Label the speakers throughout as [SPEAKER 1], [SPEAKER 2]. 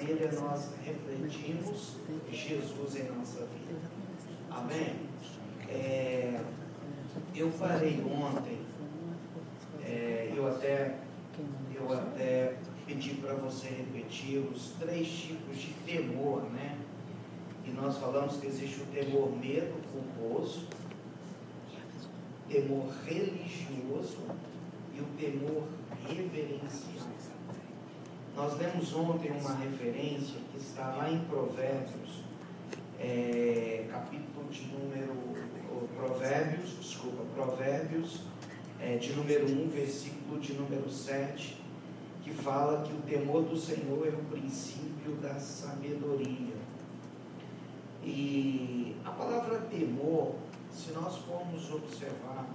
[SPEAKER 1] dele nós refletimos Jesus em nossa vida. Amém? Eu parei ontem, eu até pedi para você repetir os 3 tipos de temor, né? E nós falamos que existe o temor medo, culposo, temor religioso e o temor reverencial. Nós lemos ontem uma referência que está lá em Provérbios, capítulo de Provérbios, de número 1, versículo de número 7, que fala que o temor do Senhor é o princípio da sabedoria. E a palavra temor, se nós formos observar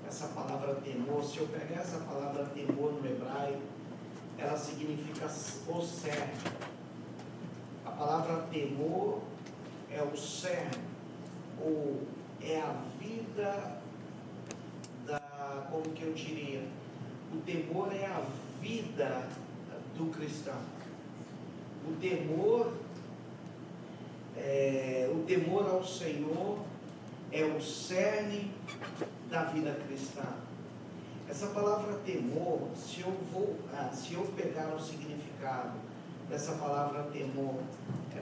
[SPEAKER 1] essa palavra temor, se eu pegar essa palavra temor no hebraico, ela significa o cerne. A palavra temor é o cerne, ou é a vida como que eu diria? O temor é a vida do cristão. O temor ao Senhor é o cerne da vida cristã. Essa palavra temor, se eu pegar o significado dessa palavra temor,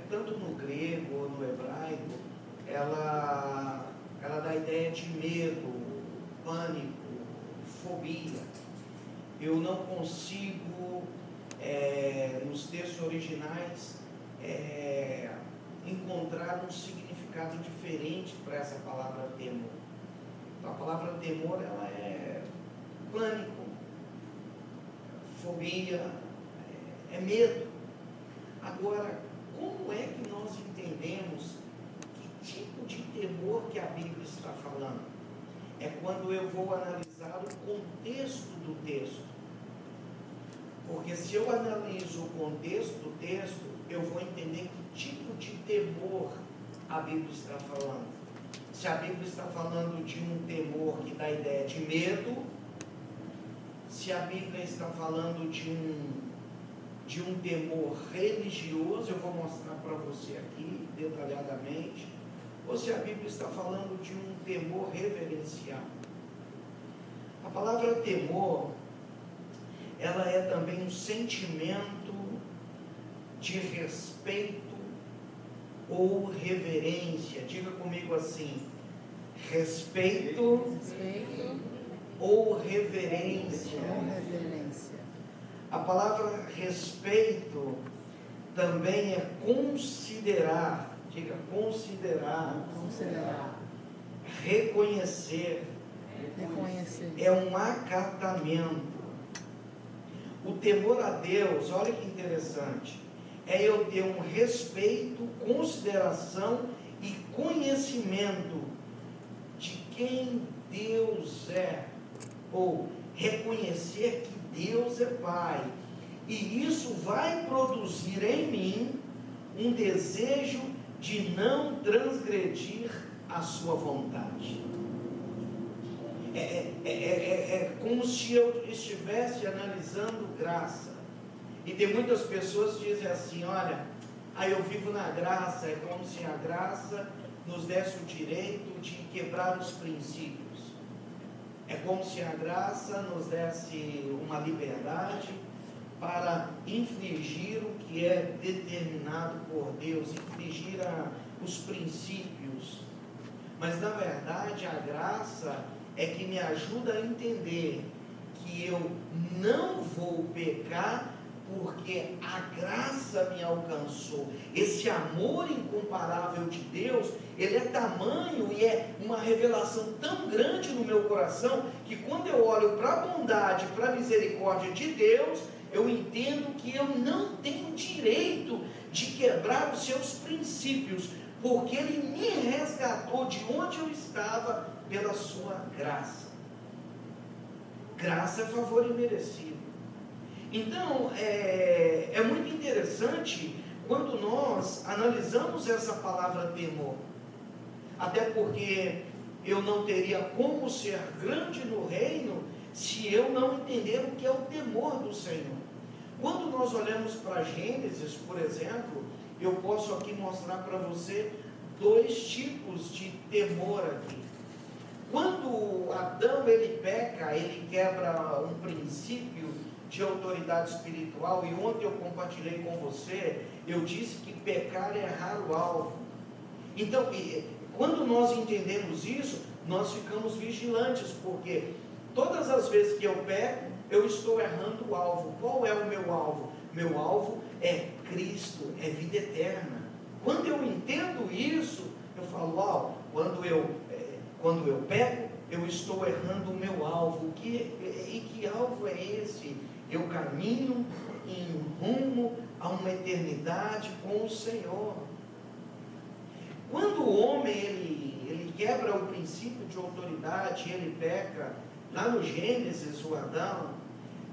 [SPEAKER 1] tanto no grego ou no hebraico, ela dá a ideia de medo, pânico, fobia. Eu não consigo, nos textos originais, encontrar um significado diferente para essa palavra temor. Então, a palavra temor, ela é pânico, fobia, é medo. Agora, como é que nós entendemos que tipo de temor que a Bíblia está falando? É quando eu vou analisar o contexto do texto. Porque se eu analiso o contexto do texto, eu vou entender que tipo de temor a Bíblia está falando. Se a Bíblia está falando de um temor que dá a ideia de medo, se a Bíblia está falando de um temor religioso, eu vou mostrar para você aqui detalhadamente, ou se a Bíblia está falando de um temor reverencial. A palavra temor, ela é também um sentimento de respeito ou reverência. Diga comigo assim: respeito ou reverência. A palavra respeito também é considerar. Diga, considerar. Reconhecer. É um acatamento. O temor a Deus, olha que interessante, é eu ter um respeito, consideração e conhecimento de quem Deus é, ou reconhecer que Deus é Pai, e isso vai produzir em mim um desejo de não transgredir a sua vontade. É como se eu estivesse analisando graça. E tem muitas pessoas que dizem assim: olha, eu vivo na graça. É como se a graça nos desse o direito de quebrar os princípios. É como se a graça nos desse uma liberdade para infligir o que é determinado por Deus, infligir os princípios. Mas na verdade a graça é que me ajuda a entender que eu não vou pecar, porque a graça me alcançou. Esse amor incomparável de Deus, ele é tamanho e é uma revelação tão grande no meu coração, que quando eu olho para a bondade, para a misericórdia de Deus, eu entendo que eu não tenho direito de quebrar os seus princípios, porque Ele me resgatou de onde eu estava pela sua graça. Graça é favor imerecido. Então, é muito interessante quando nós analisamos essa palavra temor. Até porque eu não teria como ser grande no reino se eu não entender o que é o temor do Senhor. Quando nós olhamos para Gênesis, por exemplo, eu posso aqui mostrar para você dois tipos de temor aqui. Quando Adão ele peca, ele quebra um princípio de autoridade espiritual, e ontem eu compartilhei com você, eu disse que pecar é errar o alvo. Então, quando nós entendemos isso, nós ficamos vigilantes, porque todas as vezes que eu peco, eu estou errando o alvo. Qual é o meu alvo? Meu alvo é Cristo, é vida eterna. Quando eu entendo isso, eu falo, quando eu peco, eu estou errando o meu alvo. E que alvo é esse? Eu caminho em rumo a uma eternidade com o Senhor. Quando o homem ele quebra o princípio de autoridade, ele peca, lá no Gênesis, o Adão,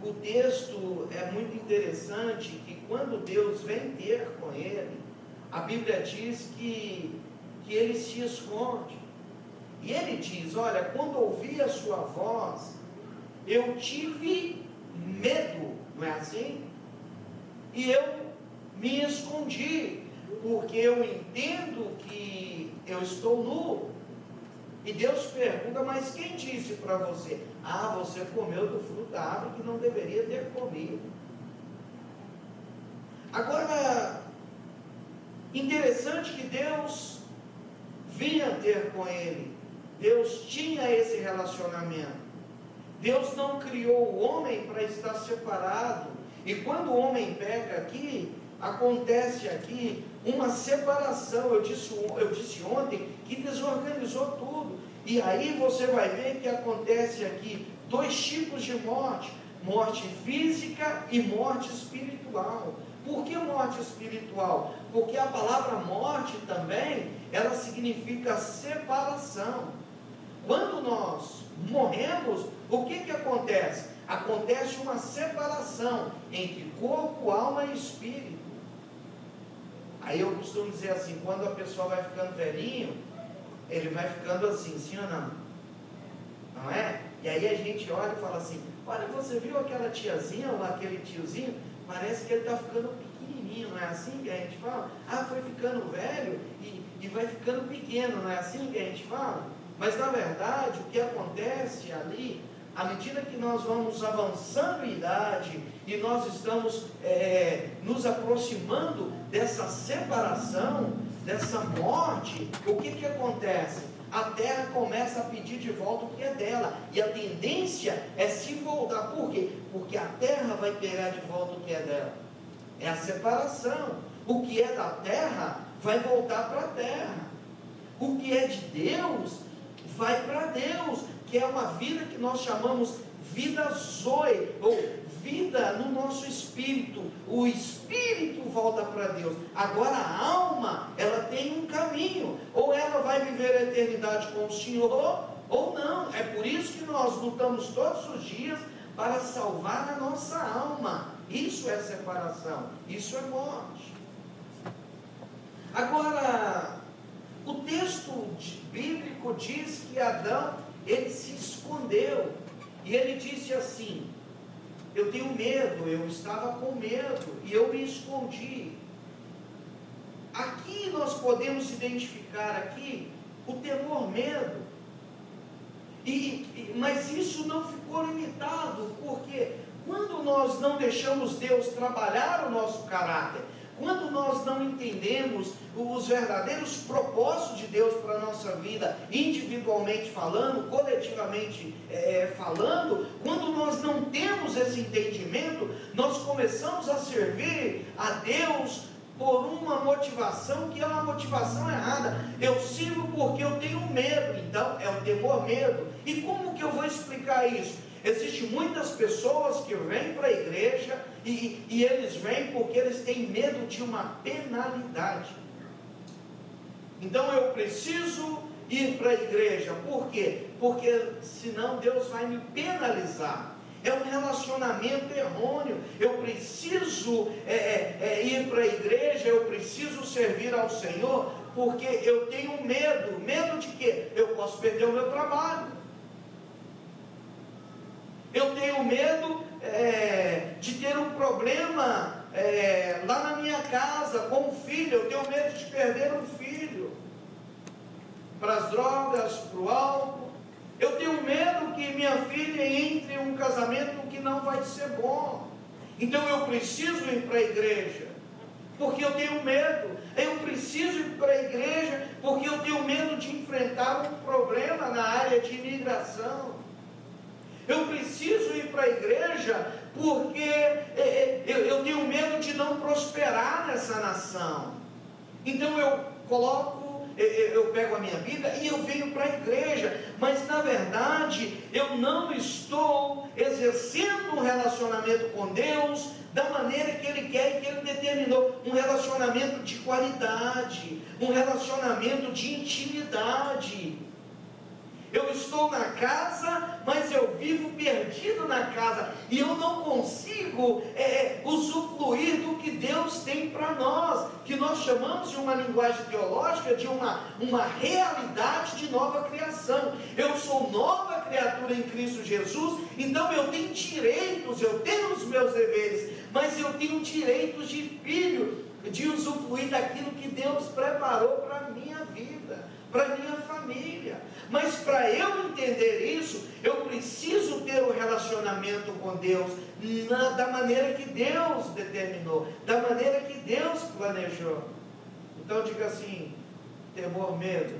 [SPEAKER 1] o texto é muito interessante, que quando Deus vem ter com ele, a Bíblia diz que ele se esconde. E ele diz, olha, quando ouvi a sua voz, eu tive medo, não é assim? E eu me escondi, porque eu entendo que eu estou nu. E Deus pergunta, mas quem disse para você? Você comeu do fruto da árvore que não deveria ter comido. Agora, interessante que Deus vinha ter com ele. Deus tinha esse relacionamento. Deus não criou o homem para estar separado. E quando o homem peca aqui, acontece aqui uma separação. Eu disse ontem que desorganizou tudo. E aí você vai ver que acontece aqui dois tipos de morte: morte física e morte espiritual. Por que morte espiritual? Porque a palavra morte também, ela significa separação. Quando nós morremos, o que acontece? Acontece uma separação entre corpo, alma e espírito. Aí eu costumo dizer assim, quando a pessoa vai ficando velhinho, ele vai ficando assim, sim ou não? Não é? E aí a gente olha e fala assim, olha, você viu aquela tiazinha ou aquele tiozinho? Parece que ele está ficando pequenininho, não é assim que a gente fala? Foi ficando velho e vai ficando pequeno, não é assim que a gente fala? Mas na verdade, o que acontece ali, à medida que nós vamos avançando em idade e nós estamos nos aproximando dessa separação, dessa morte, o que acontece? A terra começa a pedir de volta o que é dela, e a tendência é se voltar. Por quê? Porque a terra vai pegar de volta o que é dela. É a separação. O que é da terra vai voltar para a terra. O que é de Deus vai para Deus, que é uma vida que nós chamamos vida zoe, ou vida no nosso espírito. O espírito volta para Deus. Agora a alma, ela tem um caminho, ou ela vai viver a eternidade com o Senhor, ou não. É por isso que nós lutamos todos os dias para salvar a nossa alma. Isso é separação, isso é morte. Agora, o texto bíblico diz que Adão, ele se escondeu, e ele disse assim, eu tenho medo, eu estava com medo, e eu me escondi. Aqui nós podemos identificar aqui o temor, medo, mas isso não ficou limitado, porque quando nós não deixamos Deus trabalhar o nosso caráter, quando nós não entendemos os verdadeiros propósitos de Deus para a nossa vida, individualmente falando, coletivamente falando, quando nós não temos esse entendimento, nós começamos a servir a Deus por uma motivação que é uma motivação errada. Eu sirvo porque eu tenho medo, então é o temor, medo. E como que eu vou explicar isso? Existem muitas pessoas que vêm para a igreja e eles vêm porque eles têm medo de uma penalidade. Então eu preciso ir para a igreja. Por quê? Porque senão Deus vai me penalizar. É um relacionamento errôneo. Eu preciso ir para a igreja, eu preciso servir ao Senhor, porque eu tenho medo. Medo de quê? Eu posso perder o meu trabalho. Eu tenho medo de ter um problema lá na minha casa com o filho. Eu tenho medo de perder um filho para as drogas, para o álcool. Eu tenho medo que minha filha entre em um casamento que não vai ser bom. Então eu preciso ir para a igreja, porque eu tenho medo. Eu preciso ir para a igreja, porque eu tenho medo de enfrentar um problema na área de imigração. Eu preciso ir para a igreja, porque eu tenho medo de não prosperar nessa nação. Então eu pego a minha Bíblia e eu venho para a igreja, mas na verdade eu não estou exercendo um relacionamento com Deus da maneira que Ele quer e que Ele determinou. Um relacionamento de qualidade, um relacionamento de intimidade. Eu estou na casa, mas eu vivo perdido na casa, e eu não consigo usufruir do que Deus tem para nós, que nós chamamos de uma linguagem teológica, de uma realidade de nova criação. Eu sou nova criatura em Cristo Jesus, então eu tenho direitos, eu tenho os meus deveres, mas eu tenho direitos de filho, de usufruir daquilo que Deus preparou para a minha vida, para a minha família. Mas para eu entender isso, eu preciso ter um relacionamento com Deus da maneira que Deus determinou, da maneira que Deus planejou. Então diga assim: temor, medo.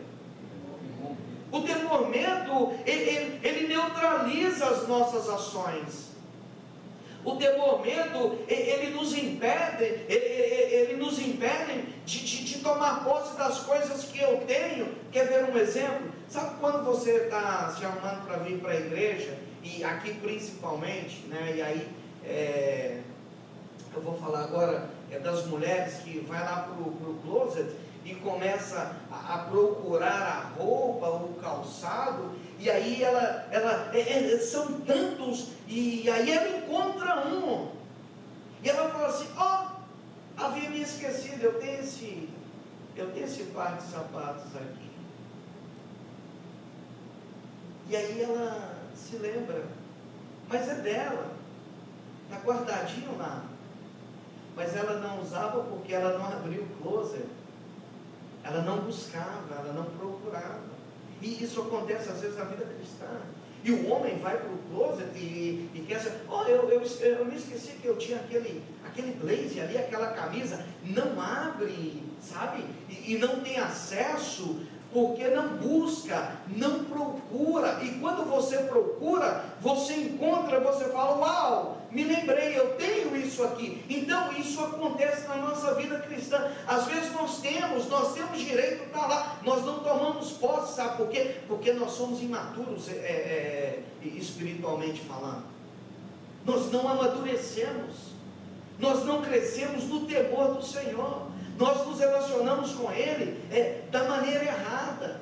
[SPEAKER 1] O temor, medo, ele neutraliza as nossas ações. O temor, medo, ele nos impede de tomar posse das coisas que eu tenho. Quer ver um exemplo? Sabe quando você está se arrumando para vir para a igreja, e aqui principalmente, né? E aí, eu vou falar agora das mulheres que vai lá para o closet e começa a procurar a roupa, o calçado, e aí são tantos, e aí ela encontra um, e ela fala assim: havia me esquecido, eu tenho esse par de sapatos aqui. E aí ela se lembra, mas é dela, está guardadinho lá, mas ela não usava porque ela não abriu o closet, ela não buscava, ela não procurava. E isso acontece às vezes na vida cristã. E o homem vai para o closet e quer dizer: eu me esqueci que eu tinha aquele blazer ali, aquela camisa. Não abre, sabe? E não tem acesso, porque não busca, não procura. E quando você procura, você encontra, você fala: uau, me lembrei, eu tenho isso aqui. Então isso acontece na nossa vida cristã. Às vezes nós temos direito, está lá, nós não tomamos posse. Sabe por quê? Porque nós somos imaturos espiritualmente falando. Nós não amadurecemos, nós não crescemos no temor do Senhor, nós nos relacionamos com Ele da maneira errada.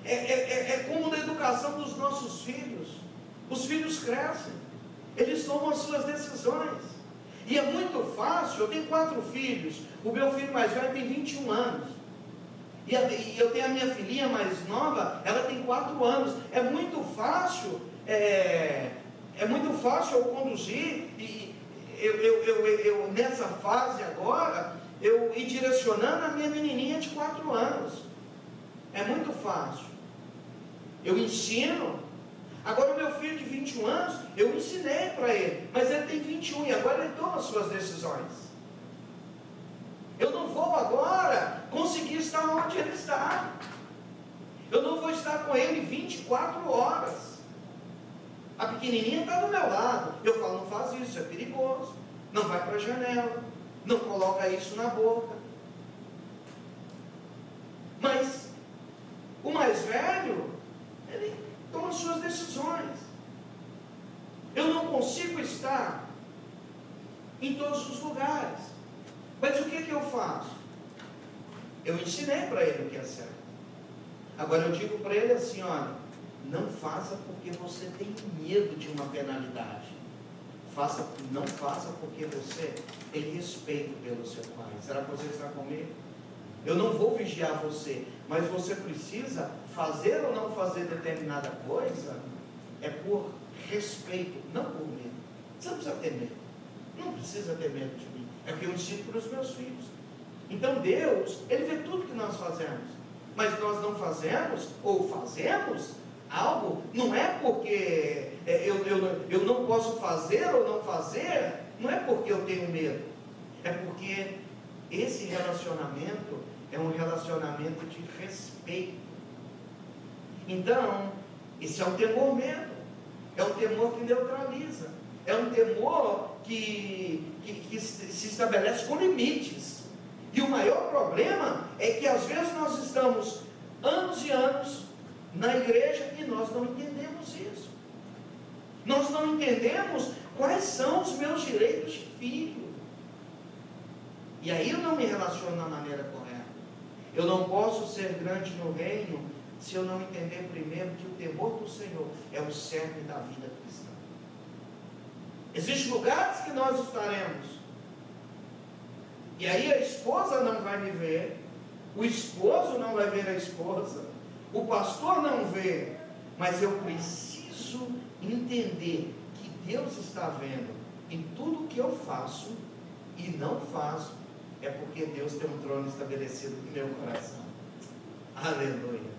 [SPEAKER 1] É como na educação dos nossos filhos. Os filhos crescem, eles tomam as suas decisões, e é muito fácil. Eu tenho 4 filhos, o meu filho mais velho tem 21 anos, e eu tenho a minha filhinha mais nova, ela tem 4 anos. É muito fácil eu conduzir, e eu nessa fase agora, eu ir direcionando a minha menininha de 4 anos. É muito fácil, eu ensino. Agora o meu filho de 21 anos, eu ensinei para ele, mas ele tem 21 e agora ele toma as suas decisões. Eu não vou agora conseguir estar onde ele está. Eu não vou estar com ele 24 horas. A pequenininha está do meu lado. Eu falo: não faz isso, é perigoso. Não vai para a janela. Não coloca isso na boca. Mas o mais velho, ele toma suas decisões. Eu não consigo estar em todos os lugares. Mas o que eu faço? Eu ensinei para ele o que é certo. Agora eu digo para ele assim: olha, não faça porque você tem medo de uma penalidade. Não faça porque você tem respeito pelo seu pai. Será que você está comigo? Eu não vou vigiar você, mas você precisa fazer ou não fazer determinada coisa, é por respeito, não por medo. Você não precisa ter medo. Não precisa ter medo de mim. É o que eu ensino para os meus filhos. Então Deus, Ele vê tudo que nós fazemos. Mas nós não fazemos, ou fazemos algo, não é porque eu não posso fazer ou não fazer, não é porque eu tenho medo. É porque esse relacionamento é um relacionamento de respeito. Então, esse é um temor medo. É um temor que neutraliza. É um temor que se estabelece com limites. E o maior problema é que às vezes nós estamos anos e anos na igreja e nós não entendemos isso. Nós não entendemos quais são os meus direitos de filho. E aí eu não me relaciono da maneira correta. Eu não posso ser grande no reino se eu não entender primeiro que o temor do Senhor é o cerne da vida cristã. Existem lugares que nós estaremos, e aí a esposa não vai me ver, o esposo não vai ver a esposa, o pastor não vê, mas eu preciso entender que Deus está vendo em tudo que eu faço e não faço, é porque Deus tem um trono estabelecido no meu coração. Aleluia.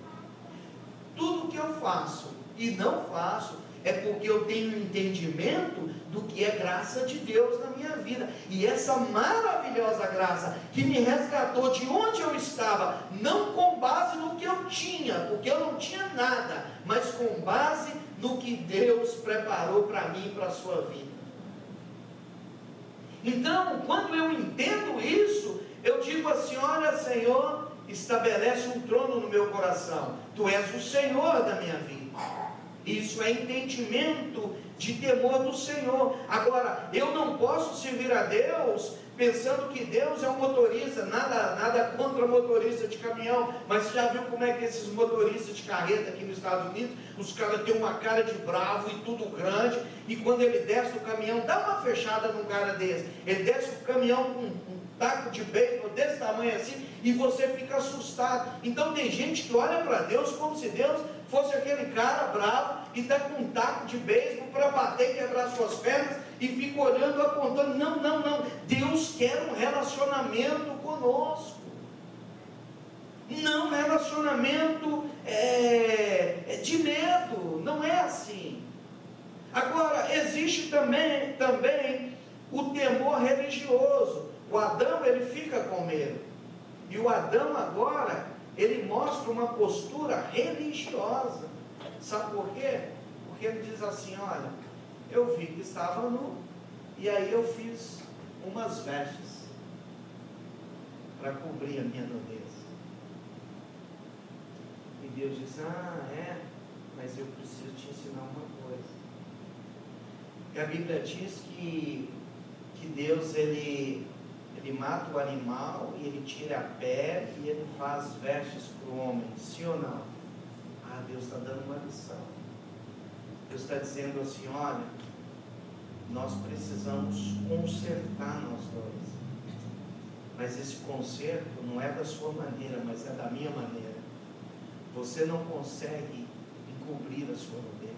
[SPEAKER 1] Tudo que eu faço e não faço é porque eu tenho um entendimento do que é graça de Deus na minha vida. E essa maravilhosa graça que me resgatou de onde eu estava, não com base no que eu tinha, porque eu não tinha nada, mas com base no que Deus preparou para mim e para a sua vida. Então, quando eu entendo isso, eu digo assim: olha, Senhor, estabelece um trono no meu coração. Tu és o Senhor da minha vida. Isso é entendimento de temor do Senhor. Agora, eu não posso servir a Deus pensando que Deus é um motorista. Nada contra motorista de caminhão, mas você já viu como é que esses motoristas de carreta aqui nos Estados Unidos, os caras têm uma cara de bravo e tudo grande, e quando ele desce do caminhão, dá uma fechada num cara desse, ele desce do caminhão com um taco de beisebol desse tamanho assim, e você fica assustado. Então tem gente que olha para Deus como se Deus fosse aquele cara bravo e está com um taco de beisebol para bater e quebrar suas pernas, e fica olhando, apontando. Não. Deus quer um relacionamento conosco. Não relacionamento de medo. Não é assim. Agora, existe também o temor religioso. O Adão, ele fica com medo. E o Adão agora, ele mostra uma postura religiosa. Sabe por quê? Porque ele diz assim: olha, eu vi que estava nu, e aí eu fiz umas vestes para cobrir a minha nudez. E Deus diz: mas eu preciso te ensinar uma coisa. E a Bíblia diz que Deus, ele mata o animal e ele tira a pele e ele faz vestes para o homem, sim ou não? Deus está dando uma lição. Deus está dizendo assim: olha, nós precisamos consertar nós dois, mas esse conserto não é da sua maneira, mas é da minha maneira. Você não consegue encobrir a sua nudez,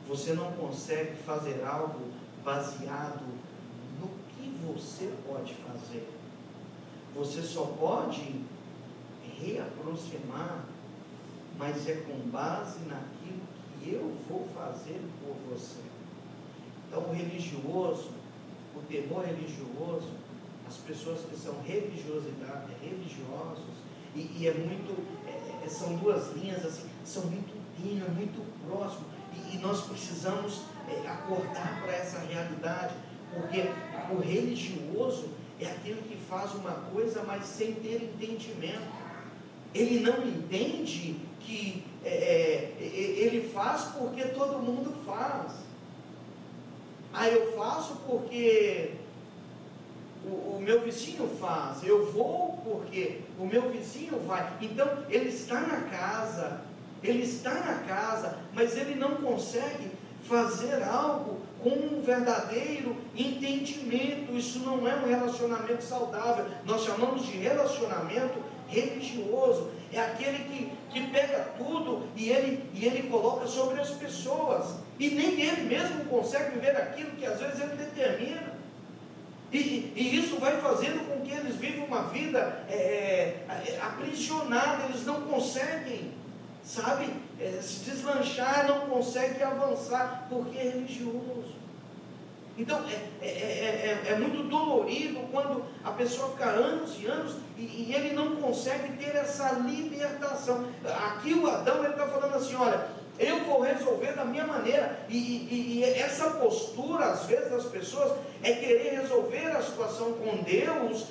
[SPEAKER 1] você não consegue fazer algo baseado no que você pode fazer. Você só pode reaproximar, mas é com base naquilo que eu vou fazer por você. Então o religioso, o temor religioso, as pessoas que são religiosos, e são duas linhas assim, são muito tênues, muito próximos, e nós precisamos acordar para essa realidade, porque o religioso é aquele que faz uma coisa, mas sem ter entendimento. Ele não entende que ele faz porque todo mundo faz. Eu faço porque o meu vizinho faz, eu vou porque o meu vizinho vai. Então ele está na casa, mas ele não consegue fazer algo com um verdadeiro entendimento. Isso não é um relacionamento saudável. Nós chamamos de relacionamento religioso é aquele que pega tudo e ele coloca sobre as pessoas, e nem ele mesmo consegue viver aquilo que às vezes ele determina, e isso vai fazendo com que eles vivam uma vida aprisionada. Eles não conseguem, sabe, se deslanchar, não conseguem avançar, porque é religioso. Então é muito dolorido quando a pessoa fica anos e anos e ele não consegue ter essa libertação. Aqui o Adão, ele está falando assim: olha, eu vou resolver da minha maneira, e essa postura às vezes das pessoas é querer resolver a situação com Deus,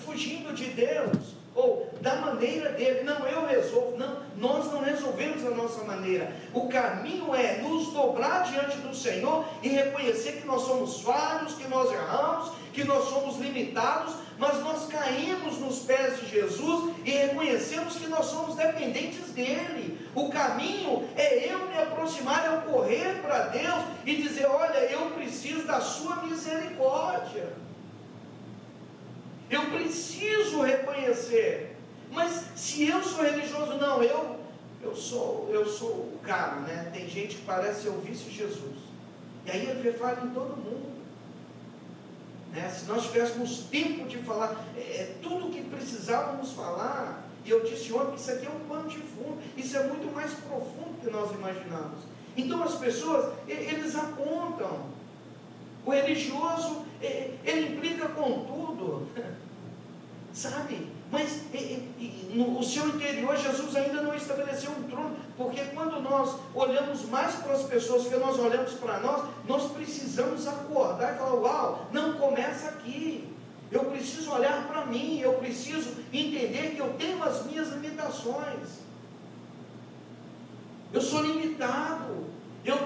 [SPEAKER 1] fugindo de Deus, ou da maneira dele. Não, eu resolvo. Não, nós não resolvemos da nossa maneira. O caminho é nos dobrar diante do Senhor e reconhecer que nós somos falhos, que nós erramos, que nós somos limitados, mas nós caímos nos pés de Jesus e reconhecemos que nós somos dependentes dele. O caminho é eu me aproximar, eu correr para Deus e dizer: olha, eu preciso da sua misericórdia. Eu preciso reconhecer. Mas se eu sou religioso, não, eu sou o cara, né? Tem gente que parece ser o vice-Jesus, e aí ele fala em todo mundo, né? Se nós tivéssemos tempo de falar tudo o que precisávamos falar, e eu disse ontem que isso aqui é um pano de fundo, isso é muito mais profundo do que nós imaginamos. Então as pessoas, eles apontam. O religioso, ele implica com tudo, sabe? Mas no seu interior, Jesus ainda não estabeleceu um trono, porque quando nós olhamos mais para as pessoas que nós olhamos para nós precisamos acordar e falar: uau, não começa aqui. Eu preciso olhar para mim, eu preciso entender que eu tenho as minhas limitações. Eu sou limitado. Eu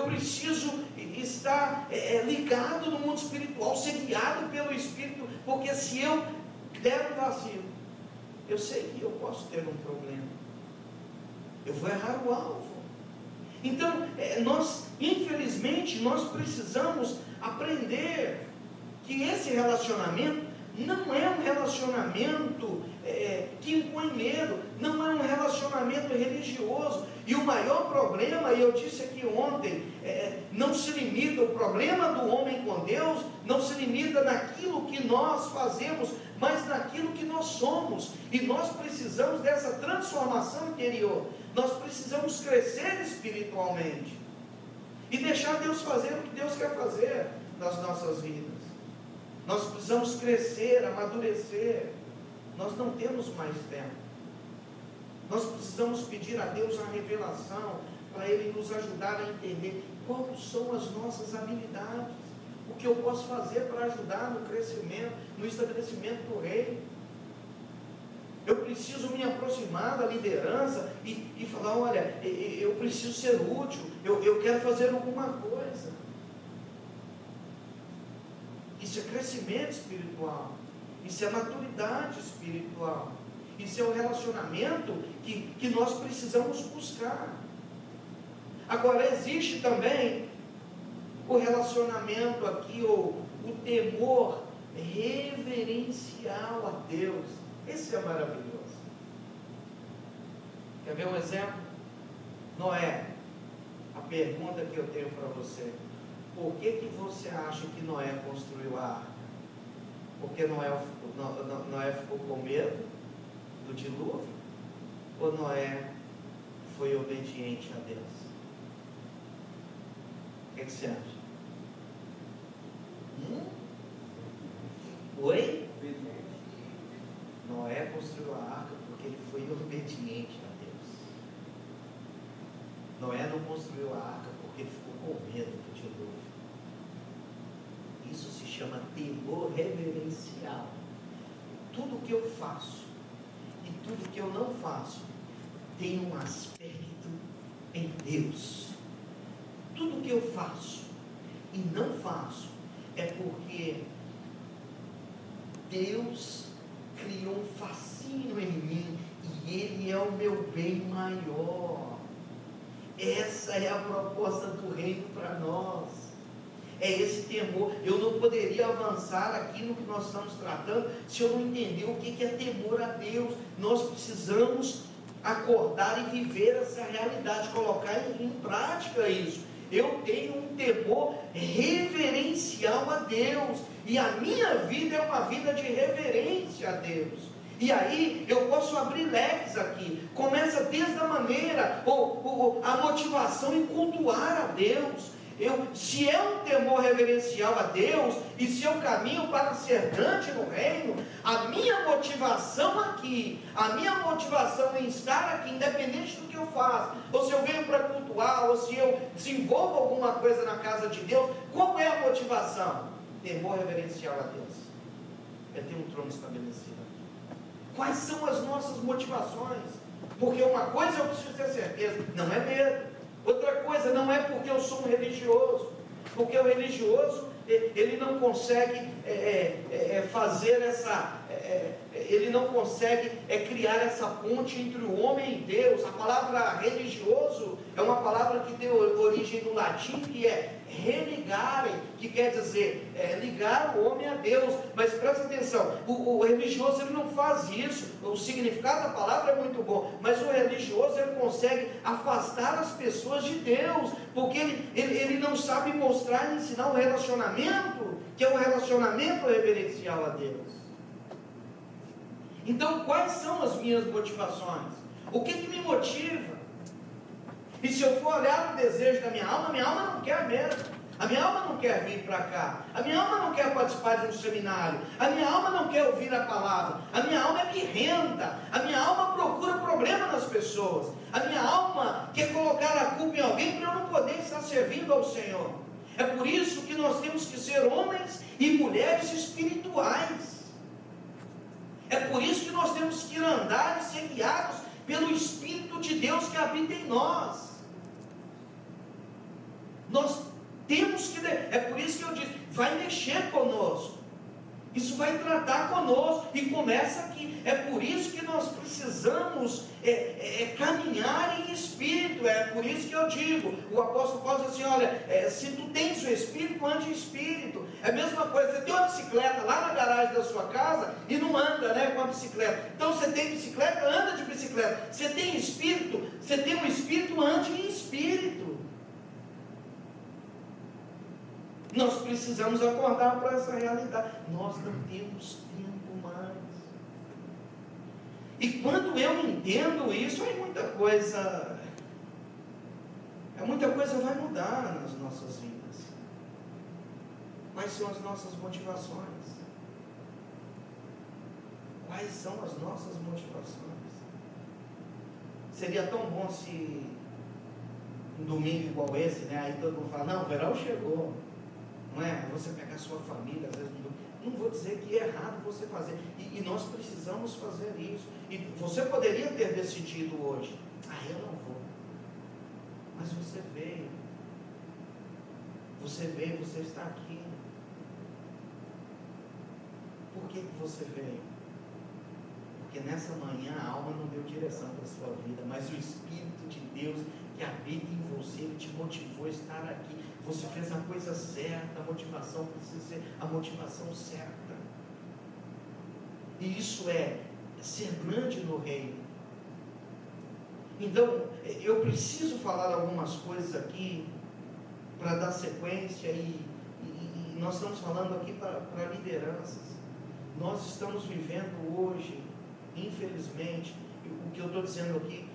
[SPEAKER 1] preciso estar ligado no mundo espiritual, ser guiado pelo Espírito, porque se eu der um vacilo, eu sei que eu posso ter um problema, eu vou errar o alvo. Então, infelizmente, nós precisamos aprender que esse relacionamento não é um relacionamento que impõe medo, não é um relacionamento religioso. E o maior problema, e eu disse aqui ontem, não se limita, o problema do homem com Deus não se limita naquilo que nós fazemos, mas naquilo que nós somos. E nós precisamos dessa transformação interior, nós precisamos crescer espiritualmente e deixar Deus fazer o que Deus quer fazer nas nossas vidas. Nós precisamos crescer, amadurecer. Nós não temos mais tempo. Nós precisamos pedir a Deus a revelação, para Ele nos ajudar a entender quais são as nossas habilidades, o que eu posso fazer para ajudar no crescimento, no estabelecimento do reino. Eu preciso me aproximar da liderança e falar: olha, eu preciso ser útil, eu quero fazer alguma coisa. Isso é crescimento espiritual, isso é maturidade espiritual, isso é o relacionamento que nós precisamos buscar. Agora, existe também o relacionamento aqui, ou o temor reverencial a Deus. Esse é maravilhoso. Quer ver um exemplo? Noé. A pergunta que eu tenho para você: por que você acha que Noé construiu a arca? Porque Noé ficou com medo do dilúvio? Ou Noé foi obediente a Deus? O que você acha? Oi? Noé construiu a arca porque ele foi obediente a Deus. Noé não construiu a arca porque ele ficou com medo do dilúvio. Isso se chama temor reverencial. Tudo que eu faço e tudo que eu não faço tem um aspecto em Deus. Tudo que eu faço e não faço é porque Deus criou um fascínio em mim e Ele é o meu bem maior. Essa é a proposta do reino para nós. é esse temor. Eu não poderia avançar aqui no que nós estamos tratando se eu não entender o que é temor a Deus. Nós precisamos acordar e viver essa realidade, colocar em prática isso. Eu tenho um temor reverencial a Deus, e a minha vida é uma vida de reverência a Deus. E aí eu posso abrir leques aqui. Começa desde a maneira, a motivação em cultuar a Deus. Se é um temor reverencial a Deus, e se eu caminho para ser grande no reino, a minha motivação aqui, a minha motivação em estar aqui, independente do que eu faço, ou se eu venho para cultuar, ou se eu desenvolvo alguma coisa na casa de Deus, qual é a motivação? Temor reverencial a Deus é ter um trono estabelecido. Quais são as nossas motivações? Porque uma coisa eu preciso ter certeza, não é medo. Outra coisa, não é porque eu sou um religioso, porque o religioso, ele não consegue fazer ele não consegue criar essa ponte entre o homem e Deus. A palavra religioso é uma palavra que tem origem no latim, que é religarem, que quer dizer ligar o homem a Deus. Mas presta atenção, o religioso ele não faz isso. O significado da palavra é muito bom, mas o religioso ele consegue afastar as pessoas de Deus, porque ele não sabe mostrar e ensinar o relacionamento, que é o relacionamento reverencial a Deus. Então, quais são as minhas motivações? O que me motiva? E se eu for olhar o desejo da minha alma não quer mesmo. A minha alma não quer vir para cá. A minha alma não quer participar de um seminário. A minha alma não quer ouvir a palavra. A minha alma é birrenta. A minha alma procura problema nas pessoas. A minha alma quer colocar a culpa em alguém para eu não poder estar servindo ao Senhor. É por isso que nós temos que ser homens e mulheres espirituais. É por isso que nós temos que andar e ser guiados pelo Espírito de Deus que habita em nós. Nós temos que... É por isso que eu disse, vai mexer conosco. Isso vai tratar conosco e começa aqui. É por isso que nós precisamos caminhar em Espírito. É por isso que eu digo, o apóstolo Paulo diz assim, olha, se tu tens o Espírito, ande em Espírito. É a mesma coisa, você tem uma bicicleta lá na garagem da sua casa e não anda com a bicicleta. Então você tem bicicleta, anda de bicicleta. Você tem Espírito, você tem um Espírito, ande em Espírito. Nós precisamos acordar para essa realidade. Nós não temos tempo mais. E quando eu entendo isso, muita coisa vai mudar nas nossas vidas. Quais são as nossas motivações? Quais são as nossas motivações? Seria tão bom se um domingo igual esse, aí todo mundo fala, não, o verão chegou. Não é? Você pegar a sua família, às vezes, não vou dizer que é errado você fazer, e nós precisamos fazer isso, e você poderia ter decidido hoje, eu não vou, mas você veio, você está aqui. Por que você veio? Porque nessa manhã a alma não deu direção para a sua vida, mas o Espírito de Deus que habita em você, ele te motivou a estar aqui. Você fez a coisa certa, a motivação precisa ser a motivação certa. E isso é ser grande no reino. Então, eu preciso falar algumas coisas aqui para dar sequência e nós estamos falando aqui para lideranças. Nós estamos vivendo hoje, infelizmente, o que eu estou dizendo aqui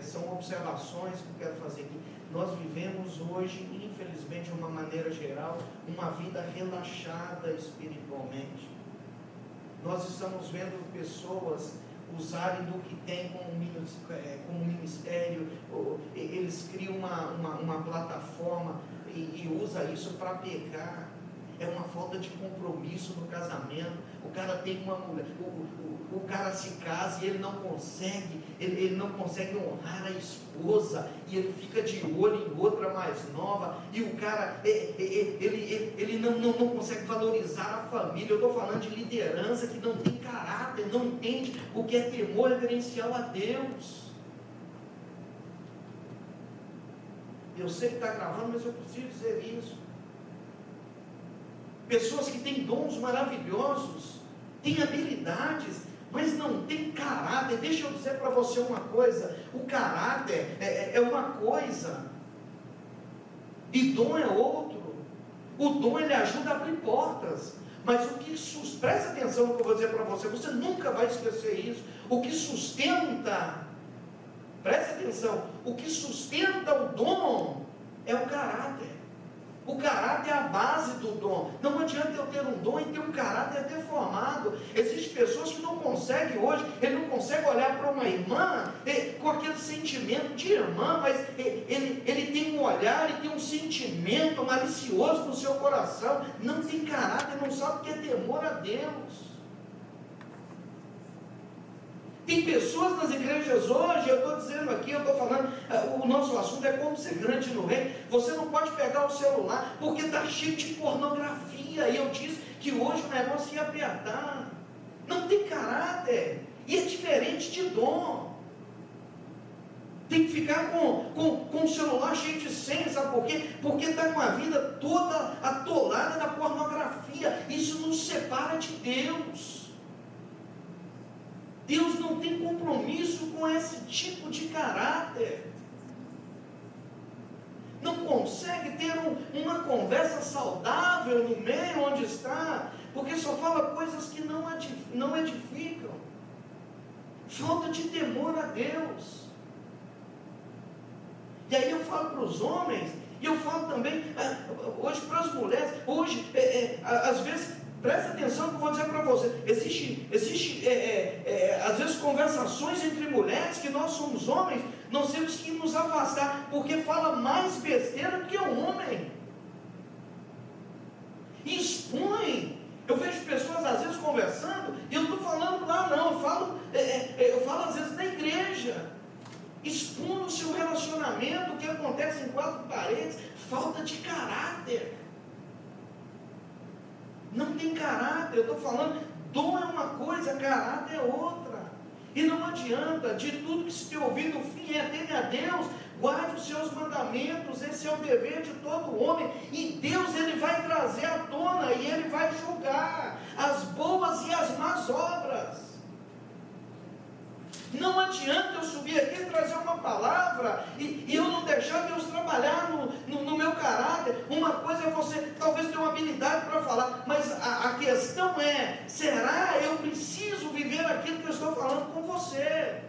[SPEAKER 1] são observações que eu quero fazer aqui. Nós vivemos hoje, infelizmente, de uma maneira geral, uma vida relaxada espiritualmente. Nós estamos vendo pessoas usarem do que tem como ministério, eles criam uma plataforma e usam isso para pecar. É uma falta de compromisso no casamento. O cara tem uma mulher, o cara se casa e ele não consegue honrar a esposa, e ele fica de olho em outra mais nova, e o cara ele não consegue valorizar a família. Eu estou falando de liderança que não tem caráter, não entende o que é temor reverencial a Deus. Eu sei que está gravando, mas eu preciso dizer isso. pessoas que têm dons maravilhosos, têm habilidades, mas não tem caráter. Deixa eu dizer para você uma coisa: o caráter é uma coisa, e dom é outro. O dom, ele ajuda a abrir portas, mas o que presta atenção no que eu vou dizer para você, você nunca vai esquecer isso. O que sustenta, presta atenção, o que sustenta o dom é o caráter. O caráter é a base do dom. Não adianta eu ter um dom e ter um caráter deformado. Existem pessoas que não conseguem hoje, ele não consegue olhar para uma irmã com aquele sentimento de irmã, mas ele tem um olhar e tem um sentimento malicioso no seu coração. Não tem caráter, não sabe o que é temor a Deus. Tem pessoas nas igrejas hoje, eu estou dizendo aqui, eu estou falando, o nosso assunto é como ser grande no reino. Você não pode pegar o celular, porque está cheio de pornografia. E eu disse que hoje o negócio ia apertar. Não tem caráter, e é diferente de dom. Tem que ficar com o celular cheio de senha, sabe por quê? Porque está com a vida toda atolada da pornografia. Isso nos separa de Deus. Deus não tem compromisso com esse tipo de caráter. Não consegue ter uma conversa saudável no meio onde está, porque só fala coisas que não edificam. Falta de temor a Deus. E aí eu falo para os homens, e eu falo também hoje para as mulheres. Hoje, às vezes, presta atenção que eu vou dizer para você. Existe às vezes conversações entre mulheres que nós somos homens, nós temos que nos afastar, porque fala mais besteira do que o homem. E expõe. Eu vejo pessoas às vezes conversando, e eu não estou falando lá não, eu falo às vezes na igreja. Expondo o seu relacionamento, o que acontece em quatro paredes, falta de caráter. Não tem caráter, eu estou falando, dom é uma coisa, caráter é outra. E não adianta, de tudo que se tem ouvido, o fim é teme a Deus, guarde os seus mandamentos, esse é o dever de todo homem. E Deus, ele vai trazer à tona, e ele vai julgar as boas e as más obras. Não adianta eu subir aqui e trazer uma palavra e eu não deixar Deus trabalhar no meu caráter. Uma coisa é você talvez ter uma habilidade para falar, mas a questão é, será eu preciso viver aquilo que eu estou falando com você?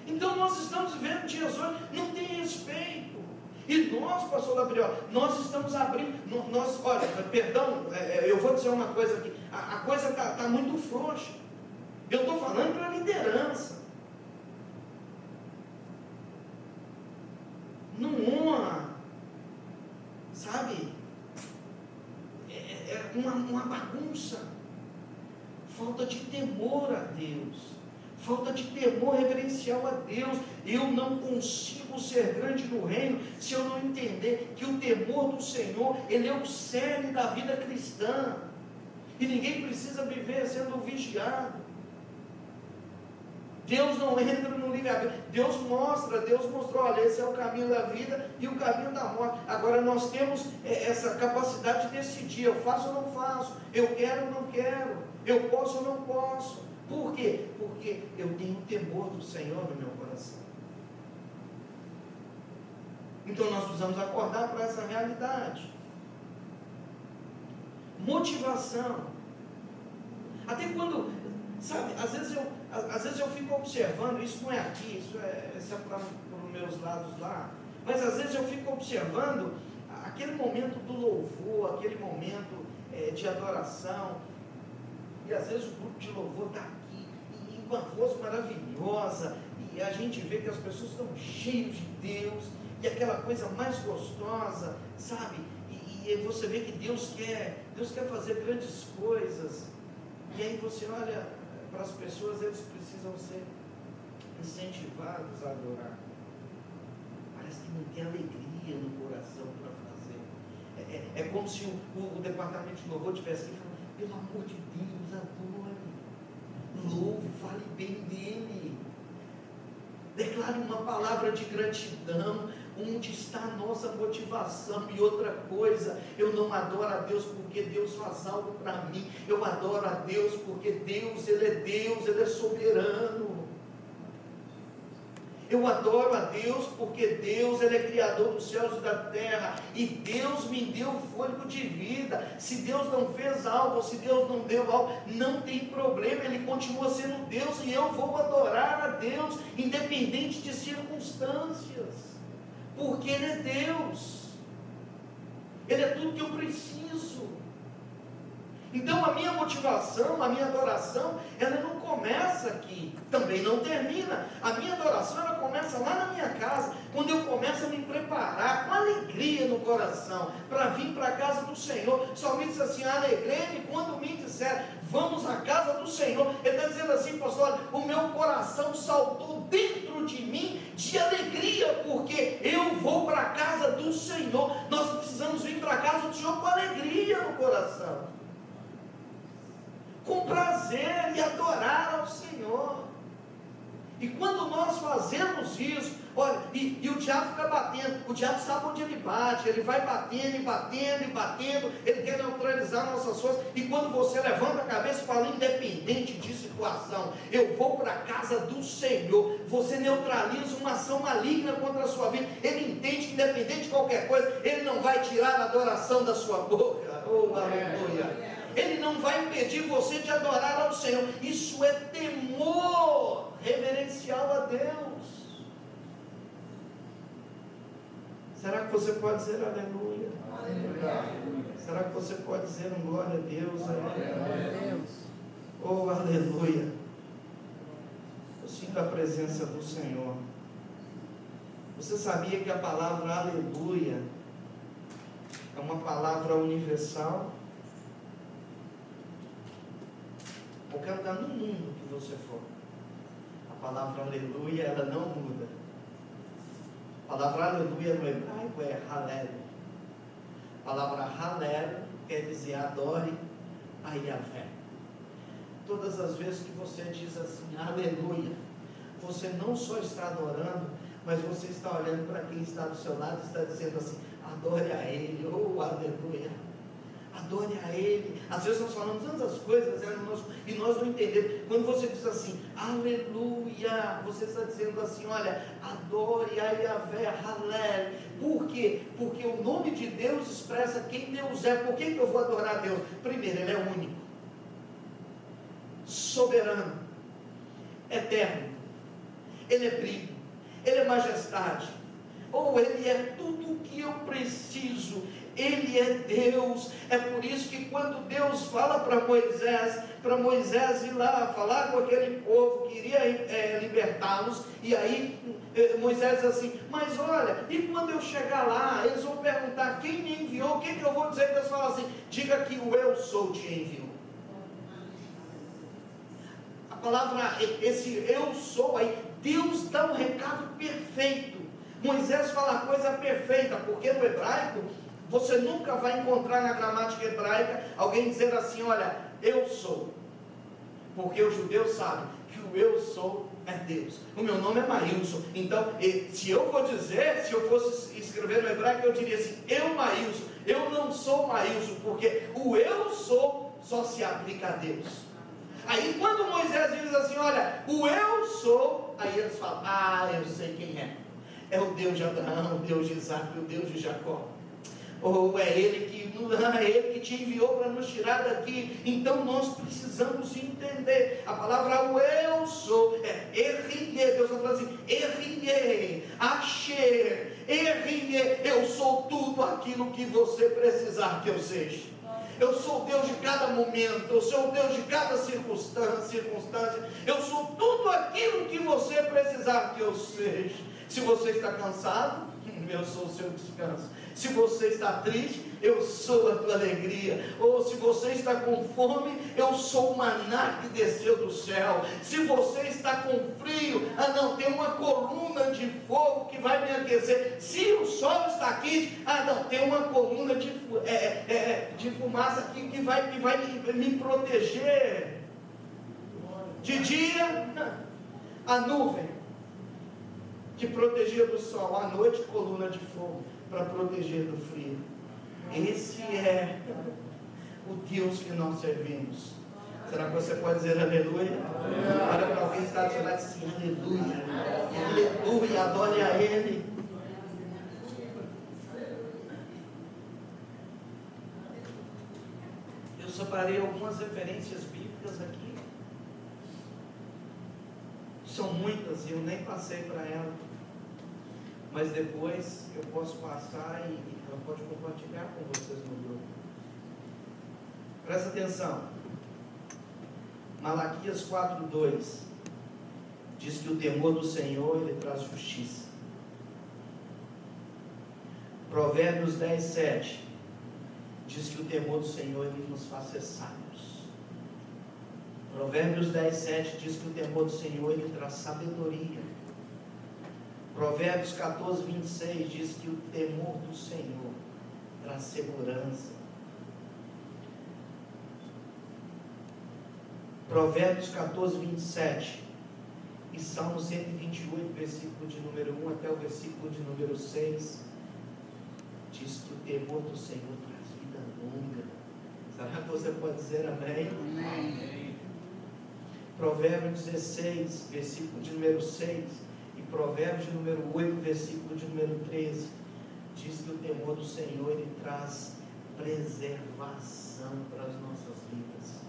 [SPEAKER 1] Então nós estamos vivendo dias hoje, não tem respeito. E nós, pastor Gabriel, nós estamos abrindo, olha, perdão, eu vou dizer uma coisa aqui, a coisa está muito frouxa. Eu estou falando para a liderança. Não honra, sabe? É uma bagunça. Falta de temor a Deus. Falta de temor reverencial a Deus. Eu não consigo ser grande no reino se eu não entender que o temor do Senhor, ele é o cerne da vida cristã. E ninguém precisa viver sendo vigiado. Deus não entra no livre-arbítrio. Deus mostrou, olha, esse é o caminho da vida e o caminho da morte. Agora nós temos essa capacidade de decidir, eu faço ou não faço, eu quero ou não quero, eu posso ou não posso. Por quê? Porque eu tenho o temor do Senhor no meu coração. Então nós precisamos acordar para essa realidade. Motivação. Até quando, sabe, às vezes eu fico observando, isso não é aqui, isso é para os meus lados lá, mas às vezes eu fico observando aquele momento do louvor, aquele momento de adoração, e às vezes o grupo de louvor está aqui, e uma voz maravilhosa, e a gente vê que as pessoas estão cheias de Deus, e aquela coisa mais gostosa, sabe, e você vê que Deus quer fazer grandes coisas, e aí você olha para as pessoas, eles precisam ser incentivados a adorar. Parece que não tem alegria no coração para fazer. É como se o departamento de louvor tivesse que falar, pelo amor de Deus, adore, louve, fale bem dele, declare uma palavra de gratidão, onde está a nossa motivação. E outra coisa, eu não adoro a Deus porque Deus faz algo para mim, eu adoro a Deus porque Deus, Ele é soberano. Eu adoro a Deus porque Deus, Ele é criador dos céus e da terra, e Deus me deu fôlego de vida. Se Deus não fez algo, ou se Deus não deu algo, não tem problema, Ele continua sendo Deus, e eu vou adorar a Deus, independente de circunstâncias, porque Ele é Deus, Ele é tudo que eu preciso. Então a minha motivação, a minha adoração, ela não começa aqui, também não termina. A minha adoração, ela começa lá na minha casa, quando eu começo a me preparar com alegria no coração, para vir para a casa do Senhor. O salmista diz assim: alegrei-me quando me disseram, vamos à casa do Senhor. Ele está dizendo assim, pastor, olha, o meu coração saltou dentro de mim de alegria, porque eu vou para a casa do Senhor. Nós precisamos vir para a casa do Senhor com alegria no coração, com prazer, e adorar ao Senhor. E quando nós fazemos isso, olha, e o diabo fica batendo, o diabo sabe onde ele bate, ele vai batendo e batendo e batendo, ele quer neutralizar nossas forças. E quando você levanta a cabeça e fala, independente de situação, eu vou para a casa do Senhor, você neutraliza uma ação maligna contra a sua vida. Ele entende que independente de qualquer coisa, Ele não vai tirar a adoração da sua boca. Oh, aleluia! Ele não vai impedir você de adorar ao Senhor. Isso é temor reverencial a Deus. Será que você pode dizer aleluia? Aleluia. Será que você pode dizer um glória a Deus? Aleluia. Oh, aleluia. Eu sinto a presença do Senhor. Você sabia que a palavra aleluia é uma palavra universal? Qualquer lugar no mundo que você for, a palavra aleluia, ela não muda. A palavra aleluia no hebraico é halel. A palavra halel quer dizer adore a Yahvé. Todas as vezes que você diz assim, aleluia, você não só está adorando, mas você está olhando para quem está do seu lado e está dizendo assim, adore a Ele, oh aleluia. Adore a Ele. Às vezes nós falamos tantas coisas e nós não entendemos. Quando você diz assim, aleluia, você está dizendo assim, olha, adore a Yahvé, halel. Por quê? Porque o nome de Deus expressa quem Deus é. Por que eu vou adorar a Deus? Primeiro, Ele é único, soberano, eterno, Ele é brilho, Ele é majestade, ou Ele é tudo o que eu preciso. Ele é Deus. É por isso que quando Deus fala para Moisés ir lá falar com aquele povo que iria libertá-los, e aí Moisés diz assim, mas olha, e quando eu chegar lá, eles vão perguntar quem me enviou, o que eu vou dizer? Deus fala assim, diga que o eu sou te enviou. A palavra, esse eu sou aí, Deus dá um recado perfeito. Moisés fala a coisa perfeita, porque no hebraico você nunca vai encontrar na gramática hebraica alguém dizer assim, olha, eu sou. Porque os judeus sabem que o eu sou é Deus. O meu nome é Maílson. Então, se eu for dizer, se eu fosse escrever no hebraico, eu diria assim, eu Maílson. Eu não sou Maílson, porque o eu sou só se aplica a Deus. Aí quando Moisés diz assim, olha, o eu sou, aí eles falam, eu sei quem é. É o Deus de Abraão, o Deus de Isaac, o Deus de Jacó. Ou é Ele que te enviou para nos tirar daqui. Então nós precisamos entender. A palavra o eu sou é Errie. Deus está falando assim, Errie, Asher, Errie. Eu sou tudo aquilo que você precisar que eu seja. Eu sou o Deus de cada momento, eu sou o Deus de cada circunstância. Eu sou tudo aquilo que você precisar que eu seja. Se você está cansado, eu sou o seu descanso. Se você está triste, eu sou a tua alegria. Ou se você está com fome, eu sou o maná que desceu do céu. Se você está com frio, não, tem uma coluna de fogo que vai me aquecer. Se o sol está quente, não, tem uma coluna de fumaça que vai me proteger. De dia, a nuvem. que protegia do sol, à noite coluna de fogo, para proteger do frio. Esse é o Deus que nós servimos. Será que você pode dizer aleluia? Olha para alguém que está do seu lado assim, aleluia, aleluia, adore a Ele. Eu separei algumas referências bíblicas aqui. São muitas e eu nem passei para ela. Mas depois eu posso passar e ela pode compartilhar com vocês no grupo. Presta atenção. Malaquias 4:2 diz que o temor do Senhor ele traz justiça. Provérbios 10:7 diz que o temor do Senhor ele nos faz ser sábios. Provérbios 10:7 diz que o temor do Senhor ele traz sabedoria. Provérbios 14:26 diz que o temor do Senhor traz segurança. Provérbios 14:27 e Salmo 128, versículo de número 1 até o versículo de número 6 diz que o temor do Senhor traz vida longa. Será que você pode dizer amém? Amém. Provérbios 16, versículo de número 6 e Provérbios de número 8, versículo de número 13 diz que o temor do Senhor ele traz preservação para as nossas vidas.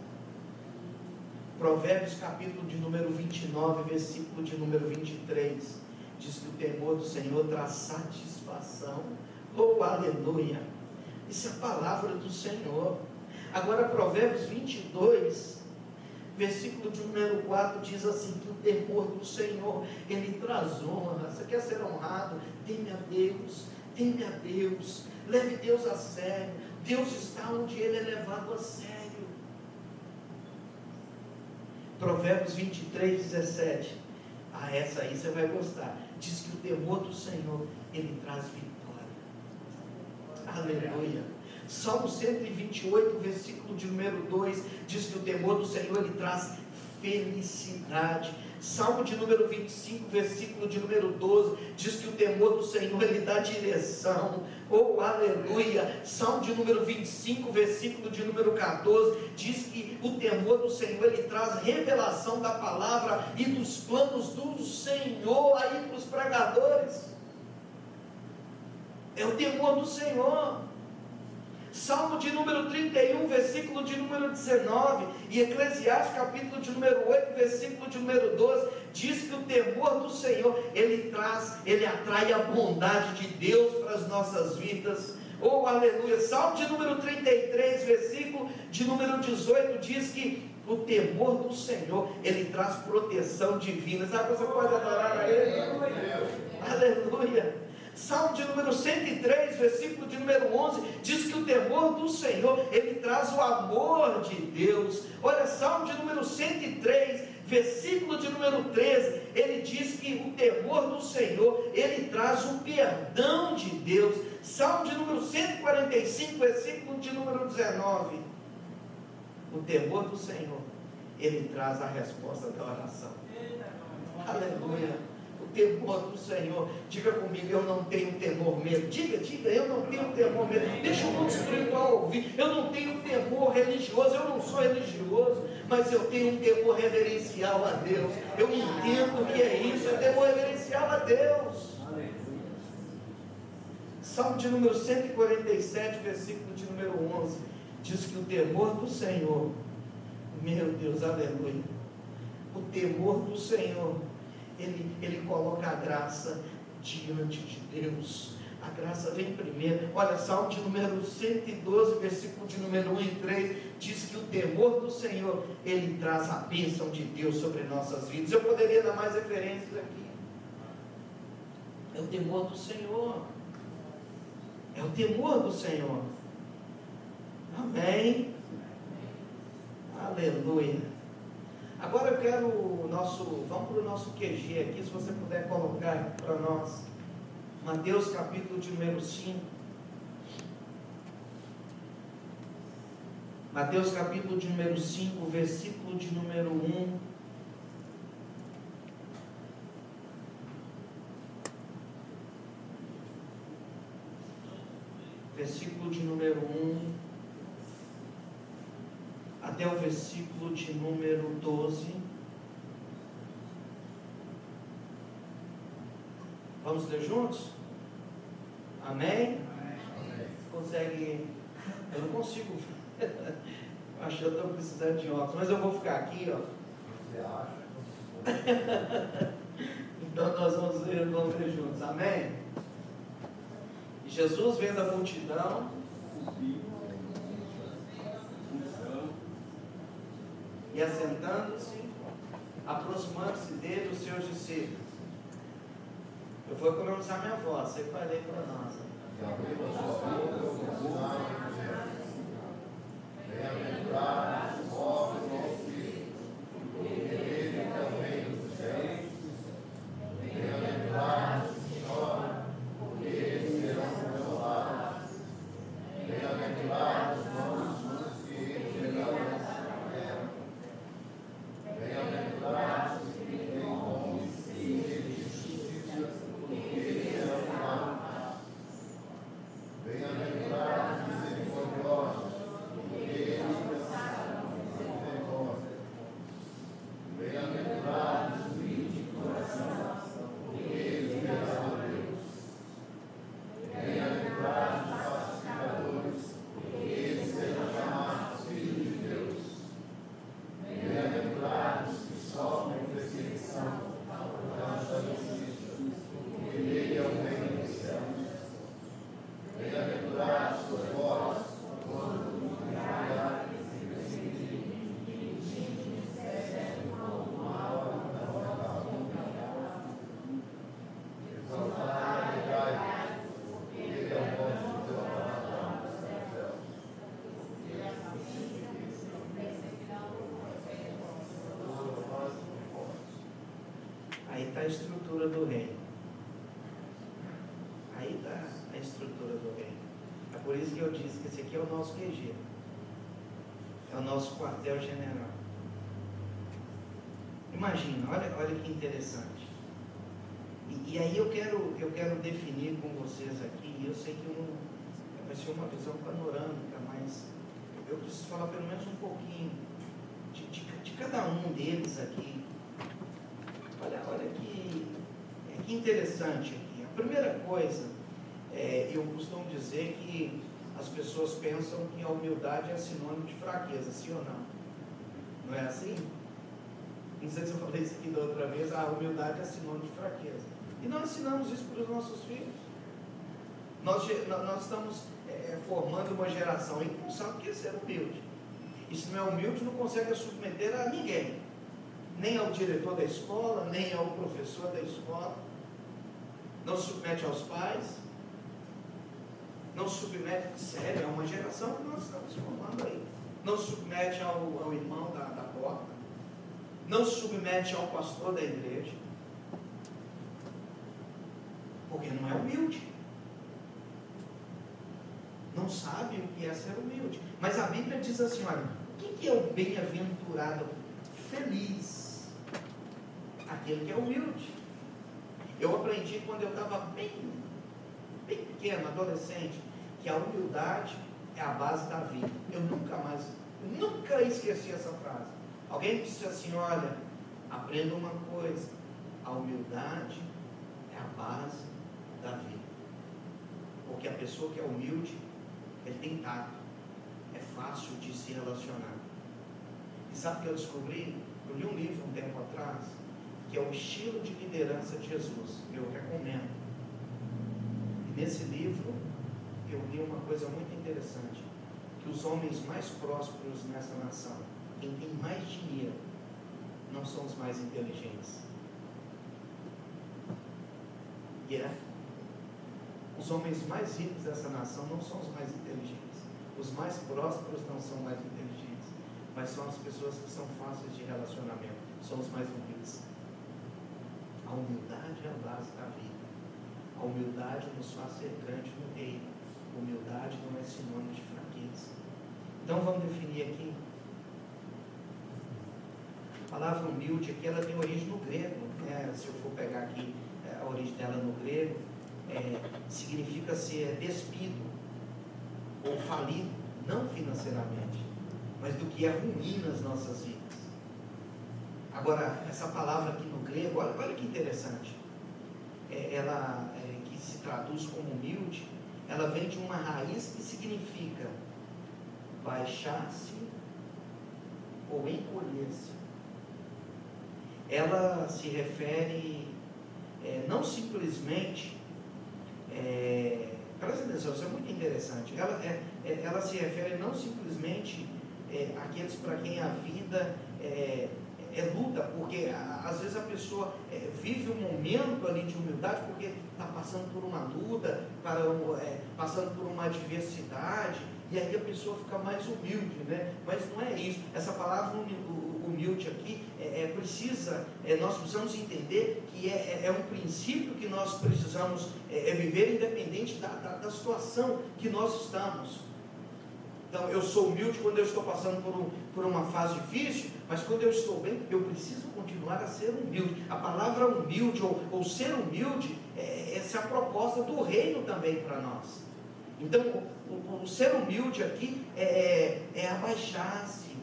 [SPEAKER 1] Provérbios capítulo de número 29, versículo de número 23 diz que o temor do Senhor traz satisfação. Oh, aleluia! Isso é a palavra do Senhor. Agora Provérbios 22, versículo de número 4 diz assim, que o temor do Senhor ele traz honra. Você quer ser honrado? Teme a Deus, teme a Deus, leve Deus a sério. Deus está onde Ele é levado a sério. Provérbios 23:17. Essa aí você vai gostar. Diz que o temor do Senhor ele traz vitória. Aleluia. Salmo 128, versículo de número 2 diz que o temor do Senhor ele traz felicidade. Salmo de número 25, versículo de número 12 diz que o temor do Senhor ele dá direção. Oh, aleluia. Salmo de número 25, versículo de número 14 diz que o temor do Senhor ele traz revelação da palavra e dos planos do Senhor aí para os pregadores. É o temor do Senhor. Salmo de número 31, versículo de número 19, e Eclesiastes capítulo de número 8, versículo de número 12, diz que o temor do Senhor, ele atrai a bondade de Deus para as nossas vidas. Oh, aleluia. Salmo de número 33, versículo de número 18, diz que o temor do Senhor, ele traz proteção divina. Sabe que você pode adorar a Ele? Aleluia. Salmo de número 103, versículo de número 11, diz que o temor do Senhor, ele traz o amor de Deus. Olha, Salmo de número 103, versículo de número 13, ele diz que o temor do Senhor, ele traz o perdão de Deus. Salmo de número 145, versículo de número 19, o temor do Senhor, ele traz a resposta da oração. Aleluia. O temor do Senhor, diga comigo, eu não tenho temor mesmo. Diga, eu não tenho temor mesmo. Deixa o mundo espiritual ouvir. Eu não tenho temor religioso, eu não sou religioso, mas eu tenho um temor reverencial a Deus. Eu entendo o que é isso, é temor reverencial a Deus. Salmo de número 147, versículo de número 11, diz que o temor do Senhor, meu Deus, aleluia, o temor do Senhor, Ele coloca a graça diante de Deus. A graça vem primeiro. Olha, Salmo de número 112, versículo de número 1 e 3, diz que o temor do Senhor, ele traz a bênção de Deus sobre nossas vidas. Eu poderia dar mais referências aqui. É o temor do Senhor. É o temor do Senhor. Amém. Aleluia. Agora eu quero vamos para o nosso QG aqui, se você puder colocar para nós, Mateus capítulo de número 5. Mateus capítulo de número 5, versículo de número 1. versículo de número 1, até o versículo de número 12. Vamos ler juntos? Amém? Amém. Consegue? Eu não consigo. Acho que eu estou precisando de óculos, mas eu vou ficar aqui, ó. Você acha? Então nós vamos ler juntos. Amém? E Jesus, vendo a multidão, e assentando-se, aproximando-se dele, os seus discípulos. Eu vou economizar minha voz, você vai ler para nós. Bem-aventurados os pobres em espírito, porque deles é o reino dos céus. Bem-aventurados os que choram, porque eles serão consolados. Bem-aventurados os mansos, porque eles serão restaurados. Bem-aventurados os que têm fome e sede de justiça, porque eles serão amados. Bem-aventurados os misericordiosos, porque eles alcançarão misericórdia. Bem-aventurados os humildes de coração, porque eles verão a Deus. Bem-aventurados os pacificadores, porque eles serão chamados filhos de Deus. Bem-aventurados que sofrem perseguição por causa da justiça, porque dele é o reino dos céus. Bem-aventurados sois vós, quando vos injuriarem e perseguirem, e disserem mal da vossa calúnia. Exaltai e alegrai-vos, porque ele é o vosso galardão nos céus. Aí está a estrutura do reino. Aí está a estrutura do reino. É por isso que eu disse que esse aqui é o nosso QG. É o nosso quartel-general. Imagina, olha que interessante. E aí eu quero definir com vocês aqui, eu sei que vai ser uma visão panorâmica, mas eu preciso falar pelo menos um pouquinho de cada um deles aqui. Olha que interessante aqui. A primeira coisa, eu costumo dizer que as pessoas pensam que a humildade é sinônimo de fraqueza, sim ou não? Não é assim? Não sei se eu falei isso aqui da outra vez, a humildade é sinônimo de fraqueza. E nós ensinamos isso para os nossos filhos. Nós estamos formando uma geração aí que não sabe o que é ser humilde. E se não é humilde, não consegue submeter a ninguém. Nem ao diretor da escola, nem ao professor da escola. Não se submete aos pais. Não se submete, sério, é uma geração que nós estamos formando aí. Não se submete ao irmão da porta. Não se submete ao pastor da igreja. Porque não é humilde. Não sabe o que é ser humilde. Mas a Bíblia diz assim, olha, o que é o bem-aventurado? Feliz. Aquele que é humilde. Eu aprendi quando eu estava bem pequeno, adolescente, que a humildade é a base da vida. Eu nunca esqueci essa frase. Alguém disse assim, olha, aprenda uma coisa, a humildade é a base da vida. Porque a pessoa que é humilde, ele tem tato, é fácil de se relacionar. E sabe o que eu descobri? Eu li um livro um tempo atrás, que é o estilo de liderança de Jesus. Eu recomendo. E nesse livro, eu li uma coisa muito interessante, que os homens mais prósperos nessa nação, quem tem mais dinheiro, não são os mais inteligentes. Os homens mais ricos dessa nação não são os mais inteligentes. Os mais prósperos não são mais inteligentes, mas são as pessoas que são fáceis de relacionamento, são os mais humildes. A humildade é a base da vida. A humildade nos faz ser grande no reino. Humildade não é sinônimo de fraqueza. Então vamos definir aqui. A palavra humilde aqui, ela tem origem no grego, né? Se eu for pegar aqui a origem dela no grego, significa ser despido, ou falir, não financeiramente, mas do que é ruim nas nossas vidas. Agora, essa palavra aqui no grego, olha que interessante, que se traduz como humilde, ela vem de uma raiz que significa baixar-se ou encolher-se. Ela se refere não simplesmente, presta atenção, isso é muito interessante, ela se refere não simplesmente àqueles para quem a vida é luta, porque às vezes a pessoa vive um momento ali de humildade porque está passando por uma luta, passando por uma adversidade, e aí a pessoa fica mais humilde, né? Mas não é isso. Essa palavra humilde aqui nós precisamos entender que é um princípio que nós precisamos viver independente da situação que nós estamos. Então, eu sou humilde quando eu estou passando por uma fase difícil, mas quando eu estou bem, eu preciso continuar a ser humilde. A palavra humilde ou ser humilde, essa é a proposta do reino também para nós. Então, o ser humilde aqui é abaixar-se,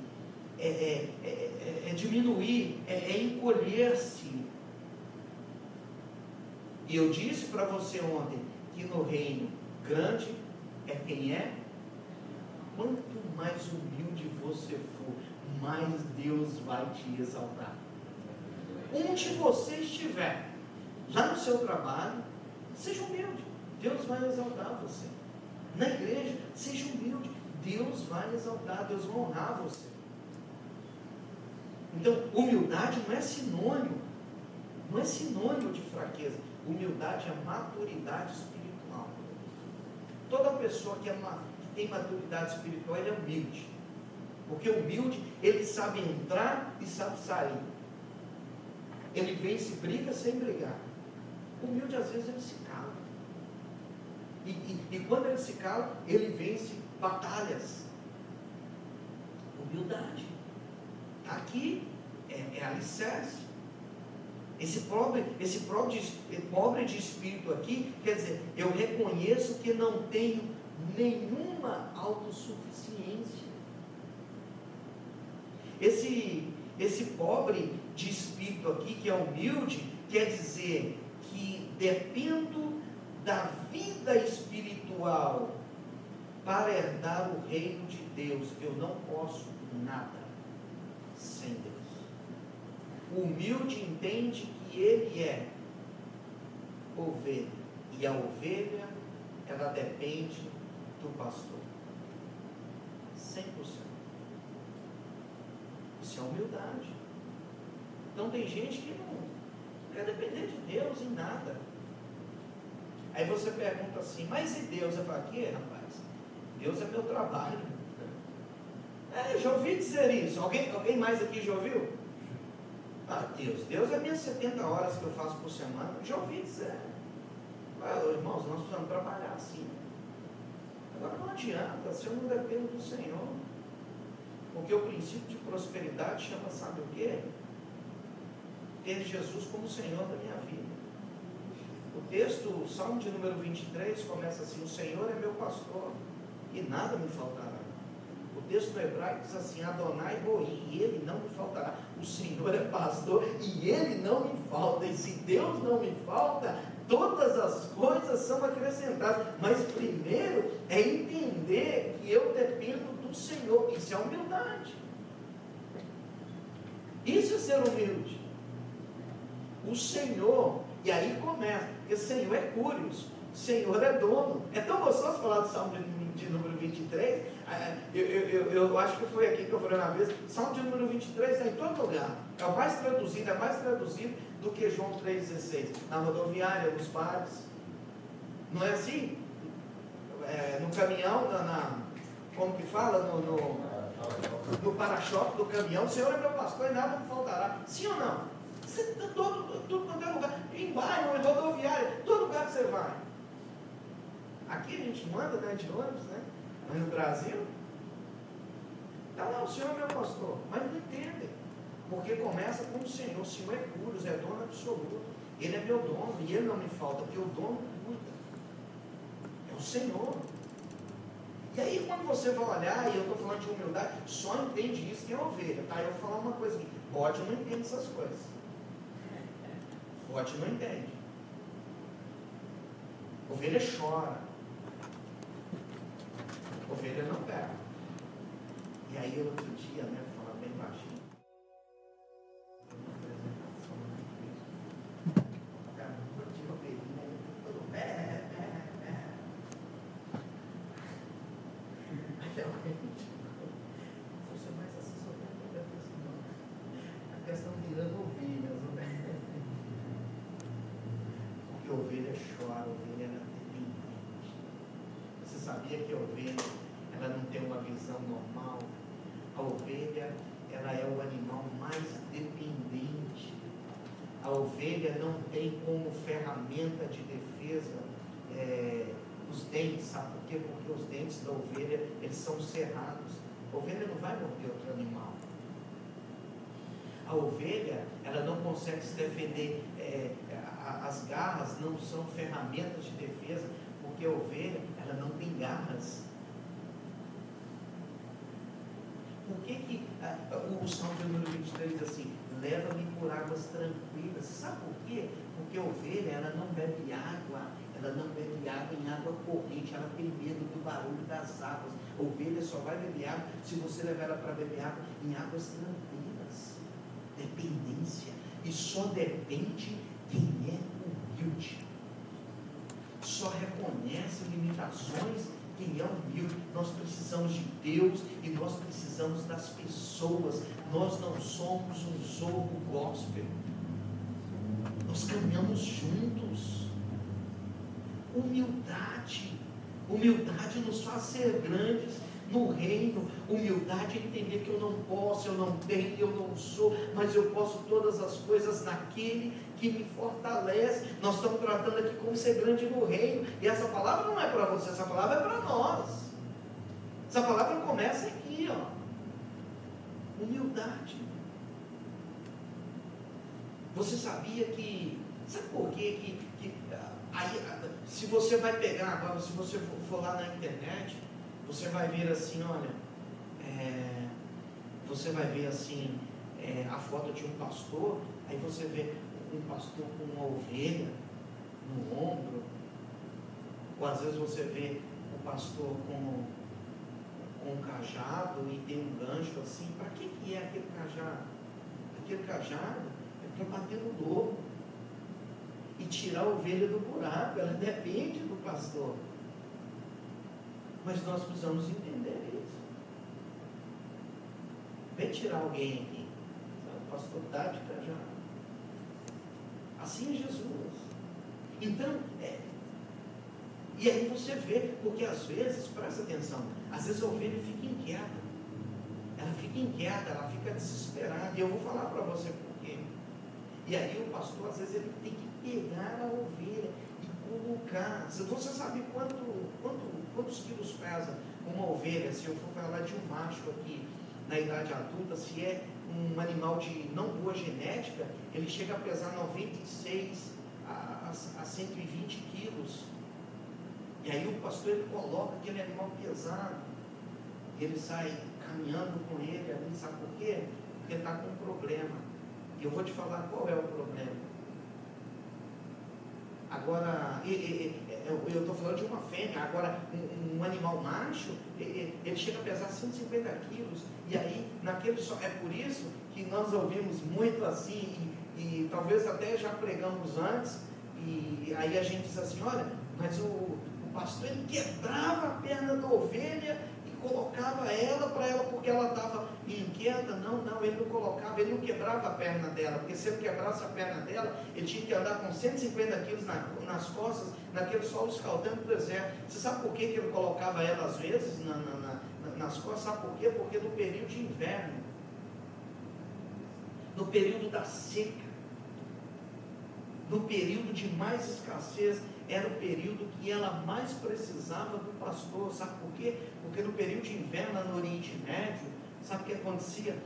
[SPEAKER 1] é diminuir, é encolher-se. E eu disse para você ontem que no reino grande é quem é. Quanto mais humilde você for, mais Deus vai te exaltar. Onde você estiver, lá no seu trabalho, seja humilde, Deus vai exaltar você. Na igreja, seja humilde, Deus vai exaltar, Deus vai honrar você. Então, humildade não é sinônimo de fraqueza. Humildade é maturidade espiritual. Toda pessoa que tem maturidade espiritual, ele é humilde. Porque humilde, ele sabe entrar e sabe sair. Ele vence briga sem brigar. Humilde, às vezes, ele se cala. E quando ele se cala, ele vence batalhas. Humildade. Está aqui, é alicerce. Esse pobre de espírito aqui, quer dizer, eu reconheço que não tenho nenhuma autossuficiência. Esse pobre de espírito aqui, que é humilde, quer dizer que dependo da vida espiritual para herdar o reino de Deus. Eu não posso nada sem Deus. O humilde entende que ele é ovelha, e a ovelha, ela depende do pastor, 100%. Isso é humildade. Então tem gente que não quer depender de Deus em nada. Aí você pergunta assim, mas e Deus? Eu falo, aqui, rapaz, Deus é meu trabalho. Já ouvi dizer isso. Alguém mais aqui já ouviu? Deus é minhas 70 horas que eu faço por semana. Já ouvi dizer. Irmãos, nós precisamos trabalhar assim. Agora não adianta, se eu não dependo do Senhor. Porque o princípio de prosperidade chama, sabe o quê? Ter Jesus como Senhor da minha vida. O texto, o Salmo de número 23, começa assim: o Senhor é meu pastor e nada me faltará. O texto hebraico diz assim: Adonai Roi, e ele não me faltará. O Senhor é pastor e ele não me falta. E se Deus não me falta, todas as coisas são acrescentadas. Mas primeiro é entender que eu dependo do Senhor. Isso é humildade. Isso é ser humilde. O Senhor, e aí começa, porque o Senhor é curios, o Senhor é dono. É tão gostoso falar do Salmo de número 23. Eu acho que foi aqui que eu falei uma vez. Salmo de número 23 está em todo lugar. É o mais traduzido, do que João 3,16. Na rodoviária, nos bares. Não é assim? No caminhão, como que fala? No para-choque do caminhão, o Senhor é meu pastor e nada me faltará. Sim ou não? Tudo quanto é lugar, em bairro, em rodoviária, todo lugar que você vai. Aqui a gente manda, né, de ônibus, né? Mas no Brasil, está lá, o Senhor é meu pastor. Mas não entendem, porque começa com o Senhor é puro, é dono absoluto. Ele é meu dono e ele não me falta, porque o dono cuida. É o Senhor. E aí quando você vai olhar, e eu estou falando de humildade, só entende isso quem é ovelha, tá? Eu vou falar uma coisa aqui, bode não entende essas coisas. Bode não entende. Ovelha chora. Ovelha não pega. E aí outro dia, né, vou falar bem baixinho. Uma apresentação na igreja. Cara, eu tinha ovelhinha, todo pé. Aí alguém você mais assim, só tem que ver assim, não. A questão virando ovelhas, né? Porque ovelha chora, ovelha ela é dependente. Você sabia que a ovelha ela não tem uma visão normal? A ovelha ela é o animal mais dependente. A ovelha não tem como ferramenta de defesa os dentes, sabe por quê? Porque os dentes da ovelha eles são cerrados. A ovelha não vai morder outro animal. A ovelha ela não consegue se defender. As garras não são ferramentas de defesa, porque a ovelha ela não tem garras. Por que o Salmo número 23 diz assim, leva-me por águas tranquilas? Você sabe por quê? Porque a ovelha ela não bebe água, em água corrente, ela tem medo do barulho das águas. A ovelha só vai beber água se você levar ela para beber água em águas tranquilas. Dependência. E só depende quem é humilde. Só reconhece limitações quem é humilde. Nós precisamos de Deus e nós precisamos das pessoas. Nós não somos um jogo gospel. Nós caminhamos juntos. Humildade. Humildade nos faz ser grandes no reino. Humildade é entender que eu não posso, eu não tenho, eu não sou, mas eu posso todas as coisas naquele que me fortalece. Nós estamos tratando aqui como ser grande no reino, e essa palavra não é para você, essa palavra é para nós. Essa palavra começa aqui, ó. Humildade. Você sabia que, sabe por quê? Aí, se você vai pegar agora, se você for lá na internet, você vai ver assim, olha, você vai ver assim, a foto de um pastor, aí você vê um pastor com uma ovelha no ombro, ou às vezes você vê o pastor com um cajado e tem um gancho assim. Para que é aquele cajado? Aquele cajado é para bater no lobo e tirar a ovelha do buraco. Ela depende do pastor. Mas nós precisamos entender isso. Vem tirar alguém aqui. O pastor dá de cajado. Assim é Jesus. Então, e aí você vê, porque às vezes, presta atenção, às vezes a ovelha fica inquieta. Ela fica inquieta, ela fica desesperada. E eu vou falar para você por quê. E aí o pastor, às vezes, ele tem que pegar a ovelha e colocar. Você sabe quantos quilos pesa uma ovelha? Se eu for falar de um macho aqui na idade adulta, se é um animal de não boa genética, ele chega a pesar 96 a 120 quilos. E aí o pastor ele coloca aquele animal pesado, e ele sai caminhando com ele ali, sabe por quê? Porque ele está com um problema. E eu vou te falar qual é o problema. Agora, eu estou falando de uma fêmea. Agora, um animal macho, ele chega a pesar 150 quilos. E aí, é por isso que nós ouvimos muito assim, e talvez até já pregamos antes, e aí a gente diz assim, olha, mas o pastor ele quebrava a perna da ovelha e colocava ela para ela, porque ela estava inquieta. Não, ele não colocava, ele não quebrava a perna dela, porque se ele quebrasse a perna dela, ele tinha que andar com 150 quilos nas costas, naquele solo escaldante do deserto. Você sabe por que ele colocava ela às vezes nas costas? Sabe por quê? Porque no período de inverno, no período da seca, no período de mais escassez, era o período que ela mais precisava do pastor. Sabe por quê? Porque no período de inverno, no Oriente Médio, sabe o que acontecia?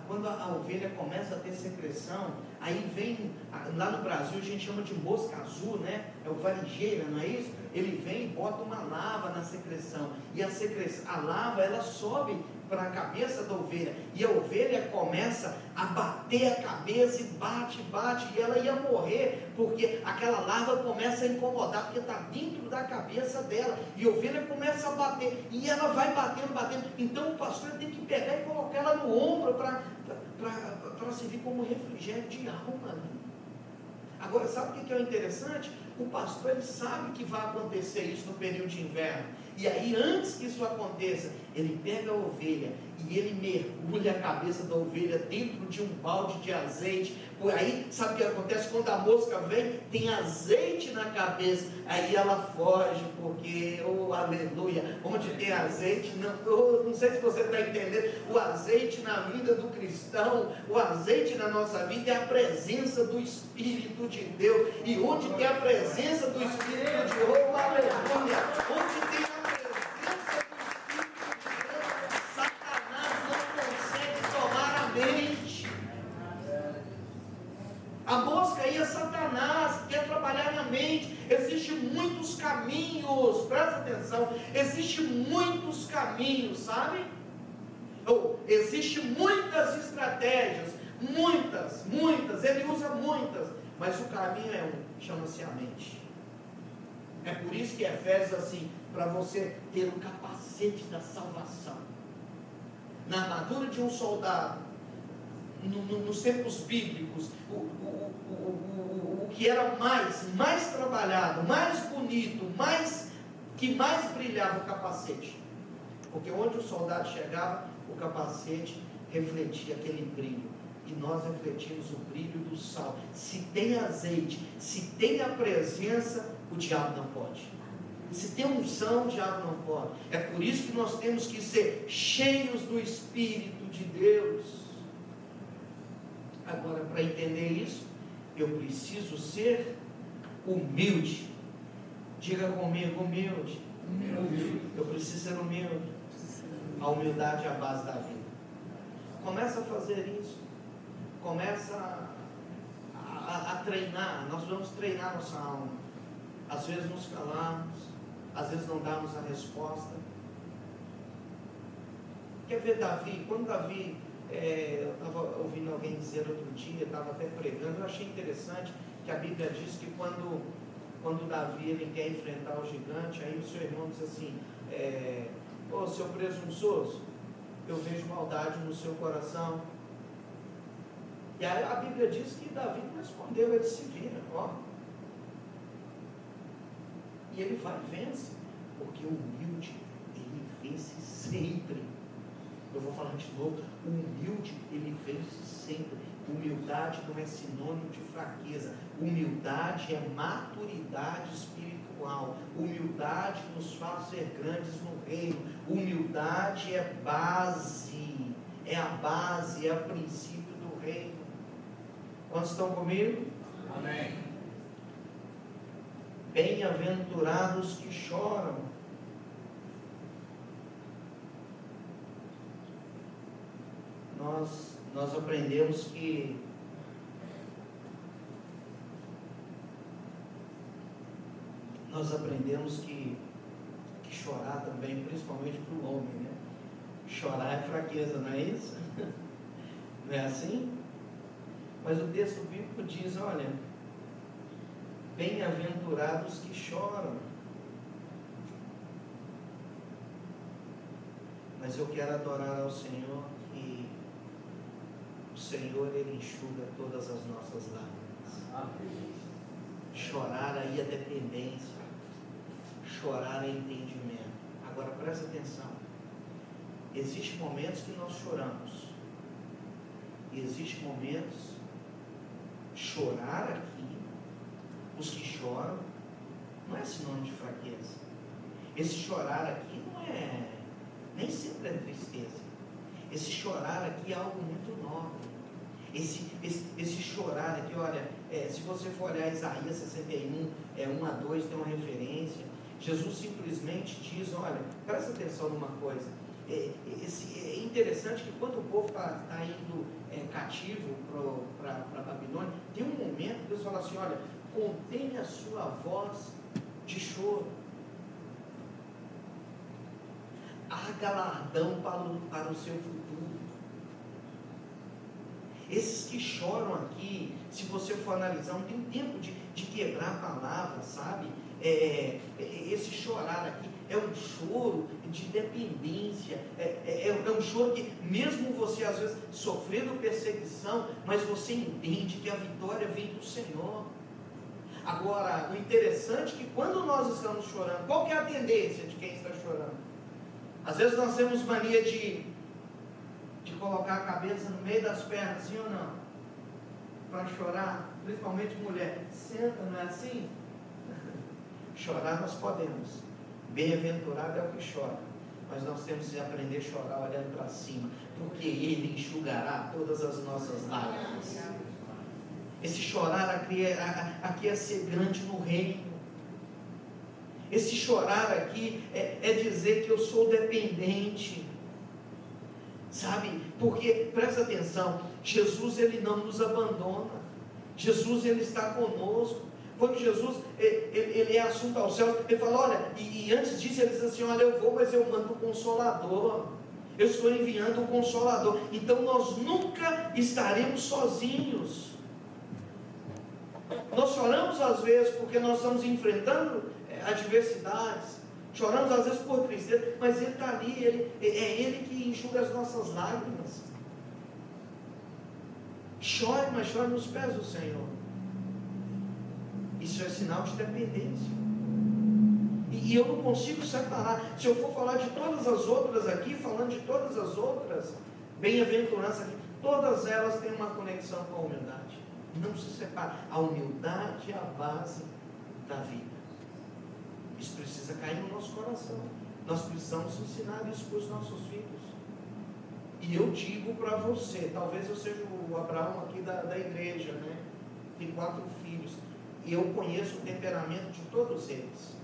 [SPEAKER 1] Quando a ovelha começa a ter secreção, aí vem, lá no Brasil a gente chama de mosca azul, né? É o varinjeira, não é isso? ele vem e bota uma lava na secreção, e a lava ela sobe para a cabeça da ovelha, e a ovelha começa a bater a cabeça, e bate, e ela ia morrer, porque aquela lava começa a incomodar, porque está dentro da cabeça dela, e a ovelha começa a bater, e ela vai batendo, então o pastor tem que pegar e colocar ela no ombro, para servir como refrigério de alma ali. Agora, sabe o que é o interessante? O pastor, ele sabe que vai acontecer isso no período de inverno, e aí antes que isso aconteça, ele pega a ovelha, e ele mergulha a cabeça da ovelha dentro de um balde de azeite. Por aí, sabe o que acontece? Quando a mosca vem, tem azeite na cabeça, aí ela foge, porque, oh aleluia, onde tem azeite, não sei se você está entendendo, o azeite na vida do cristão, o azeite na nossa vida é a presença do Espírito de Deus, e onde tem a presença do Espírito de Deus, oh aleluia, onde tem a mente. A mosca aí é Satanás, que quer trabalhar na mente. Existem muitos caminhos, presta atenção, existem muitos caminhos, sabe? Existem muitas estratégias, muitas, ele usa muitas, mas o caminho é um, chama-se a mente. É por isso que Efésios assim, para você ter o capacete da salvação, na armadura de um soldado, nos tempos bíblicos, o que era mais trabalhado, mais bonito, que mais brilhava o capacete, porque onde o soldado chegava, o capacete refletia aquele brilho, e nós refletimos o brilho do sal. Se tem azeite, se tem a presença, o diabo não pode. Se tem unção, o diabo não pode. É por isso que nós temos que ser cheios do Espírito de Deus. Agora, para entender isso, eu preciso ser humilde. Diga comigo, humilde. Eu preciso ser humilde. A humildade é a base da vida. Começa a fazer isso. Começa a treinar. Nós vamos treinar nossa alma. Às vezes nos calamos, às vezes não damos a resposta. Quer ver Davi? Quando Davi, eu estava ouvindo alguém dizer outro dia, estava até pregando, eu achei interessante que a Bíblia diz que quando Davi ele quer enfrentar o gigante, aí o seu irmão diz assim, seu presunçoso, eu vejo maldade no seu coração. E aí a Bíblia diz que Davi não respondeu, ele se vira, e ele vai e vence, porque o humilde, ele vence sempre. Eu vou falar de novo, o humilde, ele vence sempre. Humildade não é sinônimo de fraqueza, humildade é maturidade espiritual, humildade nos faz ser grandes no reino, humildade é base, é a base, é o princípio do reino. Quantos estão comigo?
[SPEAKER 2] Amém.
[SPEAKER 1] Bem-aventurados que choram. Nós aprendemos que chorar também, principalmente para o homem, né? Chorar é fraqueza, não é isso? Não é assim? Mas o texto bíblico diz, olha, bem-aventurados que choram. Mas eu quero adorar ao Senhor, que o Senhor, Ele enxuga todas as nossas lágrimas.
[SPEAKER 2] Amém.
[SPEAKER 1] Chorar aí é dependência, chorar é entendimento. Agora presta atenção, existem momentos que nós choramos, e existem momentos, chorar aqui, os que choram, não é sinônimo de fraqueza. Esse chorar aqui não é, nem sempre é tristeza. Esse chorar aqui é algo muito nobre. Esse chorar aqui, olha, se você for olhar Isaías 61, 1 a 2, tem uma referência. Jesus simplesmente diz, olha, presta atenção numa coisa. É interessante que quando o povo está indo cativo para Babilônia, tem um momento que Deus fala assim, olha, contém a sua voz de choro. há galardão para o seu futuro. Esses que choram aqui, se você for analisar, não tem tempo de quebrar a palavra, sabe? Esse chorar aqui é um choro de dependência, é um choro que, mesmo você às vezes sofrendo perseguição, mas você entende que a vitória vem do Senhor. Agora, o interessante é que quando nós estamos chorando, qual que é a tendência de quem está chorando? Às vezes nós temos mania de colocar a cabeça no meio das pernas, sim ou não? Para chorar, principalmente mulher. Senta, não é assim? Chorar nós podemos. Bem-aventurado é o que chora. Mas nós temos que aprender a chorar olhando para cima, porque Ele enxugará todas as nossas lágrimas. Esse chorar aqui é ser grande no reino. Esse chorar aqui é dizer que eu sou dependente. Sabe? Porque, presta atenção, Jesus ele não nos abandona. Jesus ele está conosco. Quando Jesus ele é assunto ao céu, ele fala, olha, e antes disso ele diz assim, olha, eu vou, mas eu mando o Consolador. Eu estou enviando o Consolador. Então nós nunca estaremos sozinhos. Nós choramos às vezes porque nós estamos enfrentando adversidades. Choramos às vezes por tristeza, mas Ele está ali, é Ele que enxuga as nossas lágrimas. Chore, mas chore nos pés do Senhor. Isso é sinal de dependência. E eu não consigo separar. Se eu for falar de todas as outras aqui, falando de todas as outras, bem-aventurança aqui, todas elas têm uma conexão com a humildade. Não se separa. A humildade é a base da vida. Isso precisa cair no nosso coração. Nós precisamos ensinar isso para os nossos filhos. E eu digo para você, talvez eu seja o Abraão aqui da igreja, né? Tem 4 filhos. E eu conheço o temperamento de todos eles.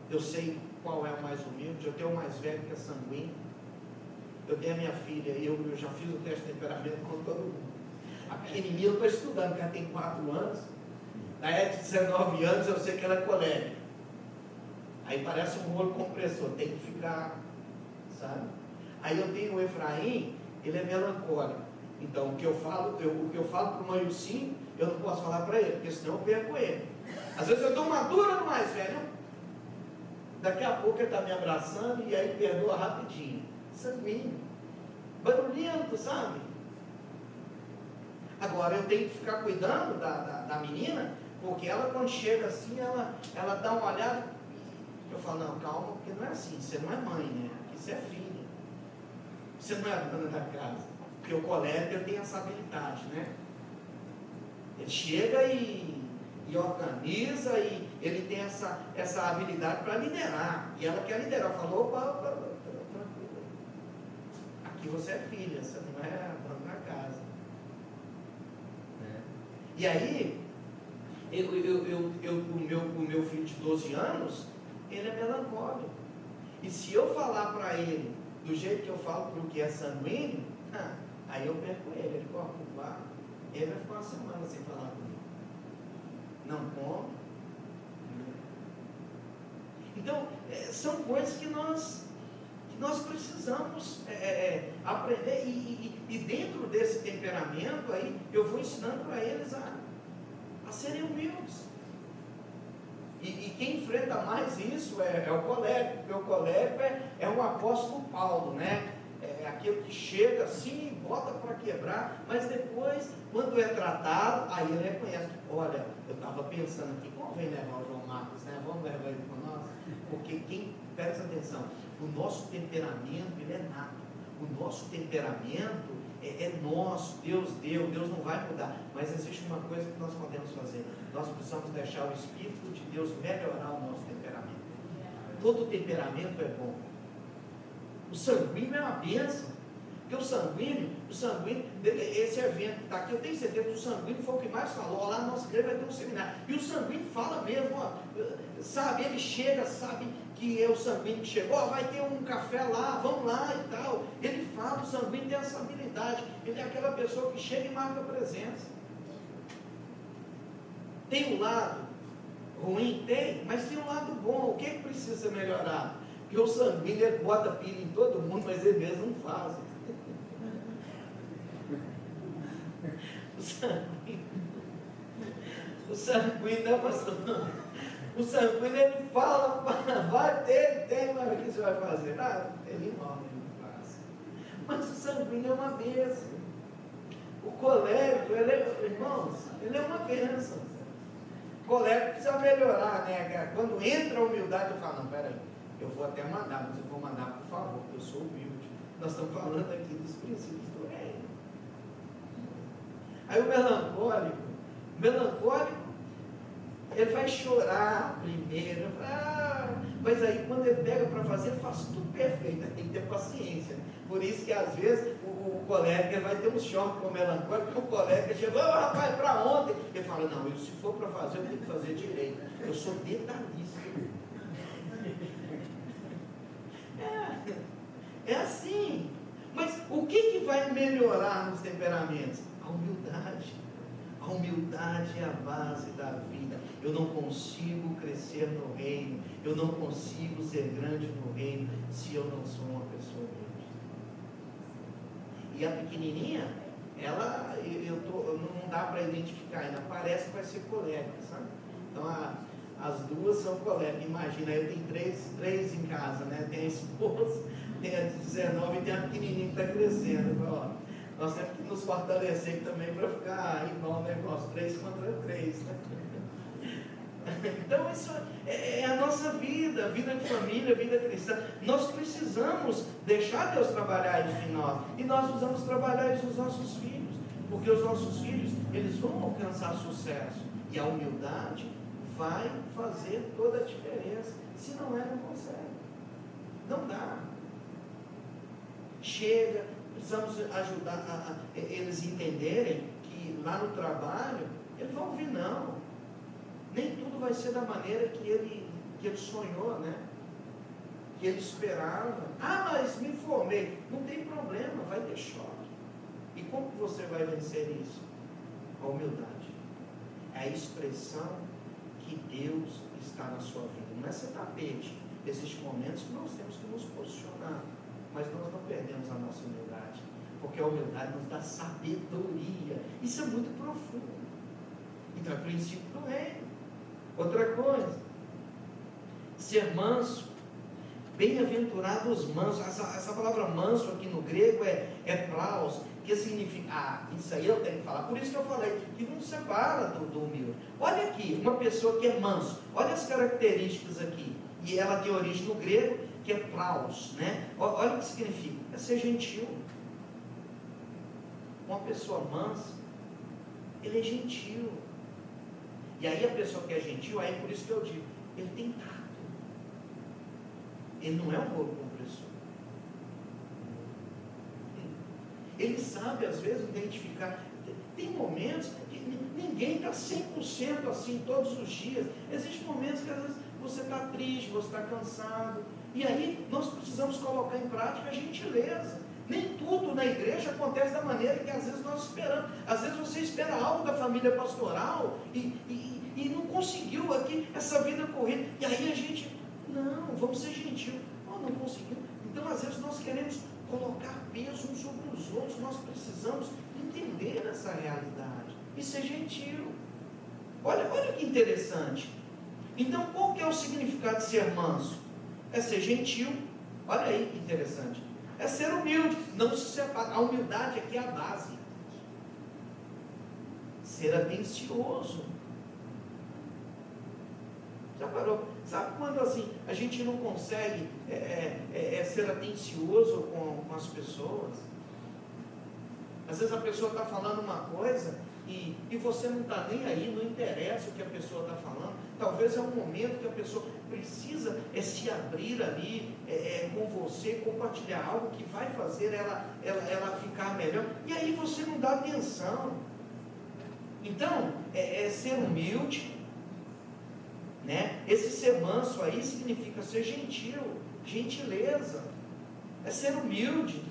[SPEAKER 1] Eu sei qual é o mais humilde. Eu tenho o mais velho que é sanguíneo. Eu tenho a minha filha, eu já fiz o teste de temperamento com todo mundo. A pequenininha eu estou estudando, que ela tem 4 anos. Na época de 19 anos eu sei que ela é colérica. Aí parece um rolo compressor, tem que ficar, sabe? Aí eu tenho o Efraim, ele é melancólico. Então o que eu falo para o Mailcinho, eu não posso falar para ele, porque senão eu perco ele. Às vezes eu dou uma dura no mais velho, daqui a pouco ele está me abraçando e aí perdoa rapidinho. Sanguíneo, barulhento, sabe? Agora eu tenho que ficar cuidando da menina, porque ela quando chega assim, ela dá uma olhada, eu falo, não, calma, porque não é assim, você não é mãe, né? Você é filha. Você não é a dona da casa. Porque o colérico tem essa habilidade, né? Ele chega e organiza, e ele tem essa habilidade para liderar. E ela quer liderar. Falou, opa, tranquilo. Aqui você é filha, você não é a dona da casa. E aí, o meu filho de 12 anos, ele é melancólico. E se eu falar para ele do jeito que eu falo para o que é sanguíneo, aí eu perco ele. Ele corre para o bar, ele vai ficar uma semana sem falar comigo. Não come. Então, são coisas que nós precisamos aprender, e dentro desse temperamento aí, eu vou ensinando para eles a serem humildes. E quem enfrenta mais isso é o colérico, porque o colérico é um apóstolo Paulo, né? É aquele que chega assim, bota para quebrar, mas depois, quando é tratado, aí ele reconhece. Olha, eu estava pensando aqui, convém levar o João Marcos, né? Vamos levar ele com nós, porque quem, presta atenção, o nosso temperamento, ele é nato. O nosso temperamento é nosso, Deus deu, Deus não vai mudar, mas existe uma coisa que nós podemos fazer, nós precisamos deixar o Espírito de Deus melhorar o nosso temperamento. Todo temperamento é bom. O sanguíneo é uma bênção, porque o sanguíneo, esse evento que está aqui, eu tenho certeza que o sanguíneo foi o que mais falou. Lá na nossa igreja vai ter um seminário, e o sanguíneo fala mesmo, sabe, ele chega, sabe que é o sanguíneo que chegou, vai ter um café lá, vamos lá e tal. Ele fala, o sanguíneo tem essa habilidade, ele é aquela pessoa que chega e marca a presença. Tem um lado ruim? Tem, mas tem um lado bom. O que precisa ser melhorado? Porque o sanguíneo, ele bota pilha em todo mundo, mas ele mesmo não faz. O sanguíneo, né, pastor? O sanguíneo, ele fala, vai ter, tem, mas o que você vai fazer? Ah, ele morre, ele não faz. Mas o sanguíneo é uma bênção. O colérico, irmãos, ele é uma bênção. O colérico precisa melhorar, né? Quando entra a humildade, eu falo, não, peraí, eu vou até mandar, mas eu vou mandar por favor, porque eu sou humilde. Nós estamos falando aqui dos princípios do reino. Aí o melancólico, ele vai chorar primeiro, mas aí quando ele pega para fazer, ele faz tudo perfeito, tem que ter paciência. Por isso que às vezes o colega vai ter um choque com o melancólico, porque o colega chega, rapaz, para ontem. Ele fala, não, se for para fazer, eu tenho que fazer direito. Eu sou detalhista. É assim. Mas o que vai melhorar nos temperamentos? A humildade. A humildade é a base da vida. Eu não consigo crescer no reino, eu não consigo ser grande no reino, se eu não sou uma pessoa humilde. E a pequenininha, ela, não dá para identificar ainda, parece que vai ser colérica, sabe? Então, as duas são coléricas. Imagina, eu tenho três em casa, né? Tem a esposa, tem a de 19 e tem a pequenininha que está crescendo. Então, nós temos que nos fortalecer também para ficar igual o negócio, 3 contra 3, né? Então isso é a nossa vida de família, vida cristã. Nós precisamos deixar Deus trabalhar isso em nós, e nós precisamos trabalhar isso nos nossos filhos, porque os nossos filhos, eles vão alcançar sucesso, e a humildade vai fazer toda a diferença. Se não não consegue, não dá. Chega, precisamos ajudar eles entenderem que lá no trabalho, eles vão ouvir não. Nem tudo vai ser da maneira que ele sonhou, né? Que ele esperava. Ah, mas me formei. Não tem problema, vai ter choque. E como que você vai vencer isso? Com a humildade. É a expressão que Deus está na sua vida. Não é ser tapete. Existem momentos que nós temos que nos posicionar, mas nós não perdemos a nossa humildade, porque a humildade nos dá sabedoria. Isso é muito profundo. Então é princípio do reino. Outra coisa, ser manso, bem-aventurados mansos. Essa palavra manso aqui no grego é praus, que significa, isso aí eu tenho que falar, por isso que eu falei, que não separa do humilde. Olha aqui, uma pessoa que é manso, olha as características aqui, e ela tem origem no grego, que é praus, né? Olha o que significa, é ser gentil. Uma pessoa mansa, ele é gentil. E aí a pessoa que é gentil, aí por isso que eu digo, ele tem tato. Ele não é um bolo compressor. Ele sabe às vezes identificar. Tem momentos que ninguém está 100% assim todos os dias. Existem momentos que às vezes você está triste, você está cansado. E aí nós precisamos colocar em prática a gentileza. Nem tudo na igreja acontece da maneira que às vezes nós esperamos. Às vezes você espera algo da família pastoral e não conseguiu aqui essa vida corrida. E aí a gente, não, vamos ser gentil. Não conseguiu. Então às vezes nós queremos colocar peso uns sobre os outros. Nós precisamos entender essa realidade e ser gentil. Olha que interessante. Então qual que é o significado de ser manso? É ser gentil. Olha aí que interessante. É ser humilde, não se separa. A humildade aqui é a base. Ser atencioso. Já parou? Sabe quando assim a gente não consegue ser atencioso com as pessoas? Às vezes a pessoa está falando uma coisa e você não está nem aí, não interessa o que a pessoa está falando. Talvez é um momento que a pessoa precisa se abrir ali com você, compartilhar algo que vai fazer ela ficar melhor. E aí você não dá atenção. Então, ser humilde, né? Esse ser manso aí significa ser gentil, gentileza. É ser humilde,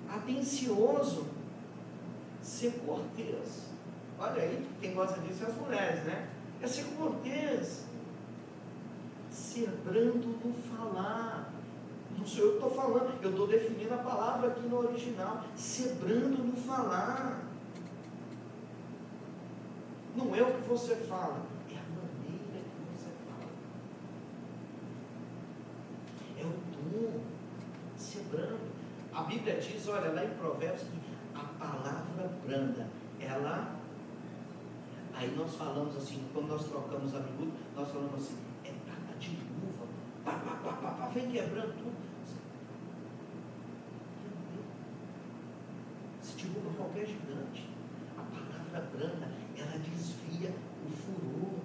[SPEAKER 1] atencioso, ser cortês. Olha aí, quem gosta disso é as mulheres, né? É ser cortês, ser brando no falar. Não sou eu que estou falando, eu estou definindo a palavra aqui no original. Ser brando no falar. Não é o que você fala, é a maneira que você fala. É o tom, ser brando. A Bíblia diz, olha, lá em Provérbios, que a palavra branda, ela... Aí nós falamos assim, quando nós trocamos a miúdo, nós falamos assim, é prata de luva, pá, pá, pá, pá, pá, vem quebrando tudo. Se derruba qualquer gigante. A palavra branda, ela desvia o furor.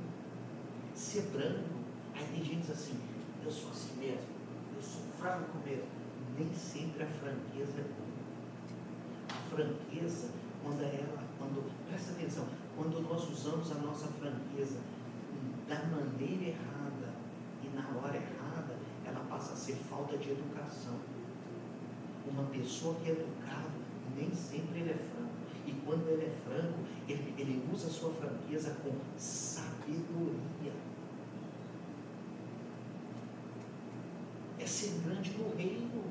[SPEAKER 1] Ser brando. Aí tem gente que diz assim, eu sou assim mesmo, eu sou franco mesmo. Nem sempre a franqueza é boa. A franqueza, presta atenção, quando nós usamos a nossa franqueza da maneira errada e na hora errada, ela passa a ser falta de educação. Uma pessoa que é educada, nem sempre ele é franco. E quando ele é franco, ele usa a sua franqueza com sabedoria. É ser grande no reino.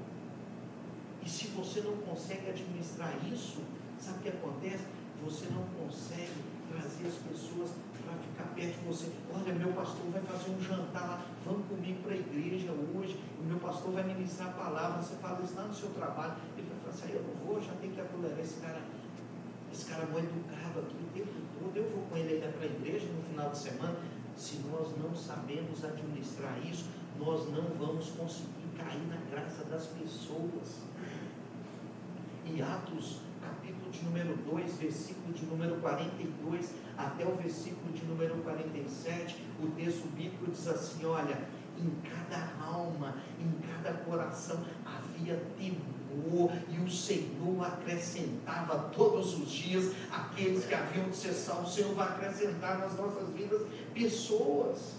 [SPEAKER 1] E se você não consegue administrar isso, sabe o que acontece? Você não consegue trazer as pessoas para ficar perto de você. Olha, meu pastor vai fazer um jantar lá, vamos comigo para a igreja hoje, o meu pastor vai ministrar a palavra. Você fala isso lá no seu trabalho, ele vai falar assim, eu não vou, já tenho que tolerar esse cara muito educado aqui o tempo todo, eu vou com ele ainda para a igreja no final de semana. Se nós não sabemos administrar isso, nós não vamos conseguir cair na graça das pessoas. Em Atos, capítulo de número 2, versículo de número 42 até o versículo de número 47, o texto bíblico diz assim, olha, em cada alma, em cada coração havia temor, e o Senhor acrescentava todos os dias aqueles que haviam de ser salvos. O Senhor vai acrescentar nas nossas vidas pessoas.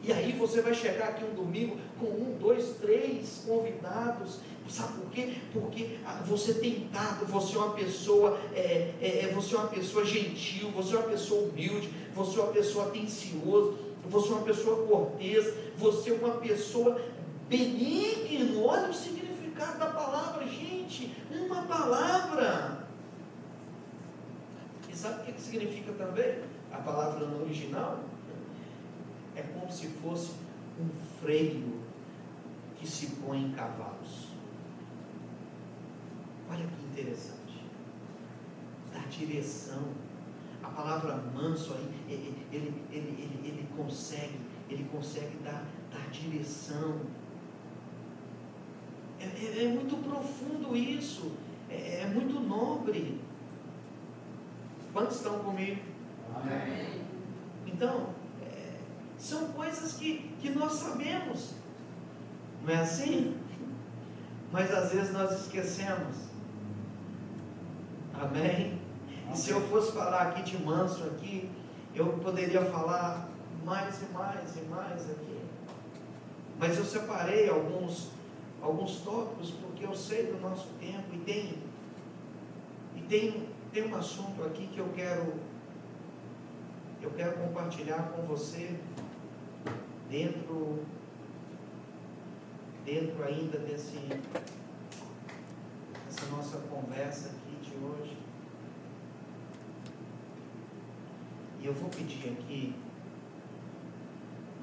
[SPEAKER 1] E aí você vai chegar aqui um domingo com 1, 2, 3 convidados. Sabe por quê? Porque você tem dado, você é uma pessoa, você é uma pessoa gentil, você é uma pessoa humilde, você é uma pessoa atenciosa, você é uma pessoa cortês, você é uma pessoa benigna. Olha o significado da palavra, gente, uma palavra. E sabe o que significa também? A palavra no original é como se fosse um freio que se põe em cavalos. Olha que interessante. Dá direção. A palavra manso aí, ele consegue dar direção. É muito profundo isso. É muito nobre. Quantos estão comigo? Amém. Então, são coisas que nós sabemos. Não é assim? Mas às vezes nós esquecemos. Amém? E se eu fosse falar aqui de manso aqui, eu poderia falar mais e mais e mais aqui. Mas eu separei alguns tópicos, porque eu sei do nosso tempo, e tem um assunto aqui que eu quero compartilhar com você, dentro ainda dessa nossa conversa aqui de hoje. E eu vou pedir aqui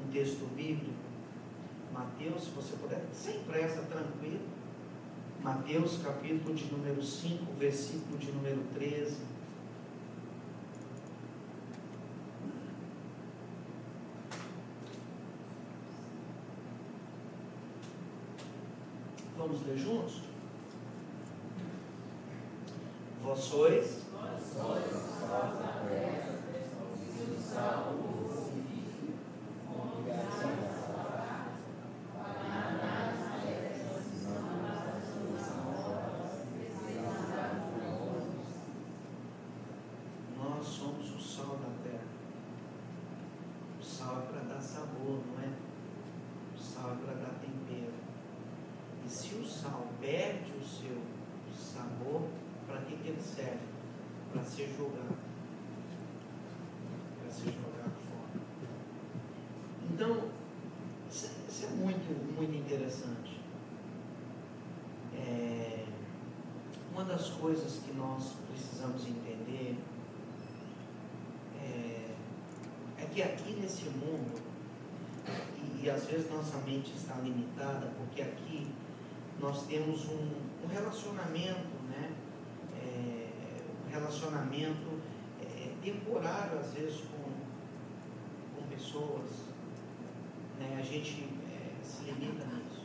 [SPEAKER 1] um texto bíblico, Mateus, se você puder, sem pressa, tranquilo. Mateus, capítulo de número 5, versículo de número 13. Vamos ler juntos? Vós sois nós somos o sal da terra. O sal é para dar sabor, não é? O sal é para dar tempero. E se o sal perde o seu sabor, para que ele serve? Para ser jogado. Para ser jogado fora. Então, das coisas que nós precisamos entender é que aqui nesse mundo, e às vezes nossa mente está limitada, porque aqui nós temos um relacionamento, né? Um relacionamento temporário, às vezes, com pessoas, né? A gente se limita nisso.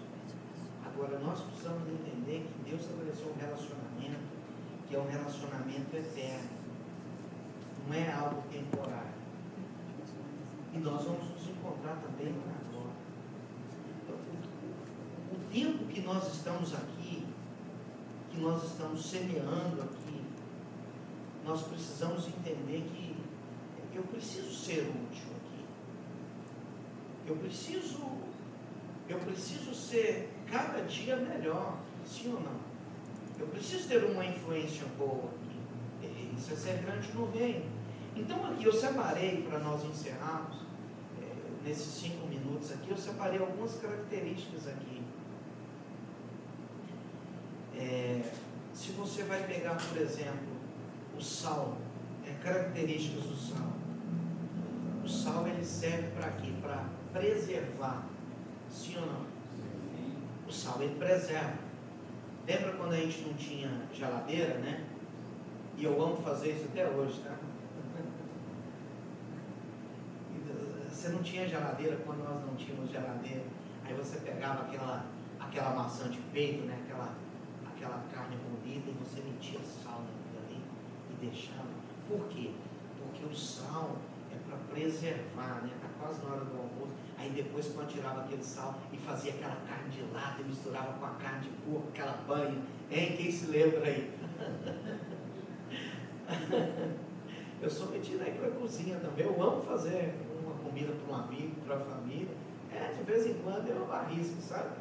[SPEAKER 1] Agora, nós precisamos entender que Deus estabeleceu um relacionamento que é um relacionamento eterno, não é algo temporário. E nós vamos nos encontrar também agora. O tempo que nós estamos aqui, que nós estamos semeando aqui, nós precisamos entender que eu preciso ser útil aqui. Eu preciso ser cada dia melhor, sim ou não? Eu preciso ter uma influência boa aqui. Isso é ser grande no reino. Então aqui eu separei, para nós encerrarmos, nesses 5 minutos aqui, eu separei algumas características aqui. Se você vai pegar, por exemplo, o sal, características do sal. O sal, ele serve para quê? Para preservar. Sim ou não? O sal, ele preserva. Lembra quando a gente não tinha geladeira, né? E eu amo fazer isso até hoje, tá? Você não tinha geladeira quando nós não tínhamos geladeira. Aí você pegava aquela maçã de peito, né? Aquela carne bonita, e você metia sal naquilo ali e deixava. Por quê? Porque o sal é para preservar, né? Está quase na hora do almoço. Aí depois, quando tirava aquele sal e fazia aquela carne de lata e misturava com a carne de porco, aquela banha, hein? Quem se lembra aí? Eu sou metido aí para a cozinha também. Eu amo fazer uma comida para um amigo, para a família. De vez em quando eu arrisco, sabe?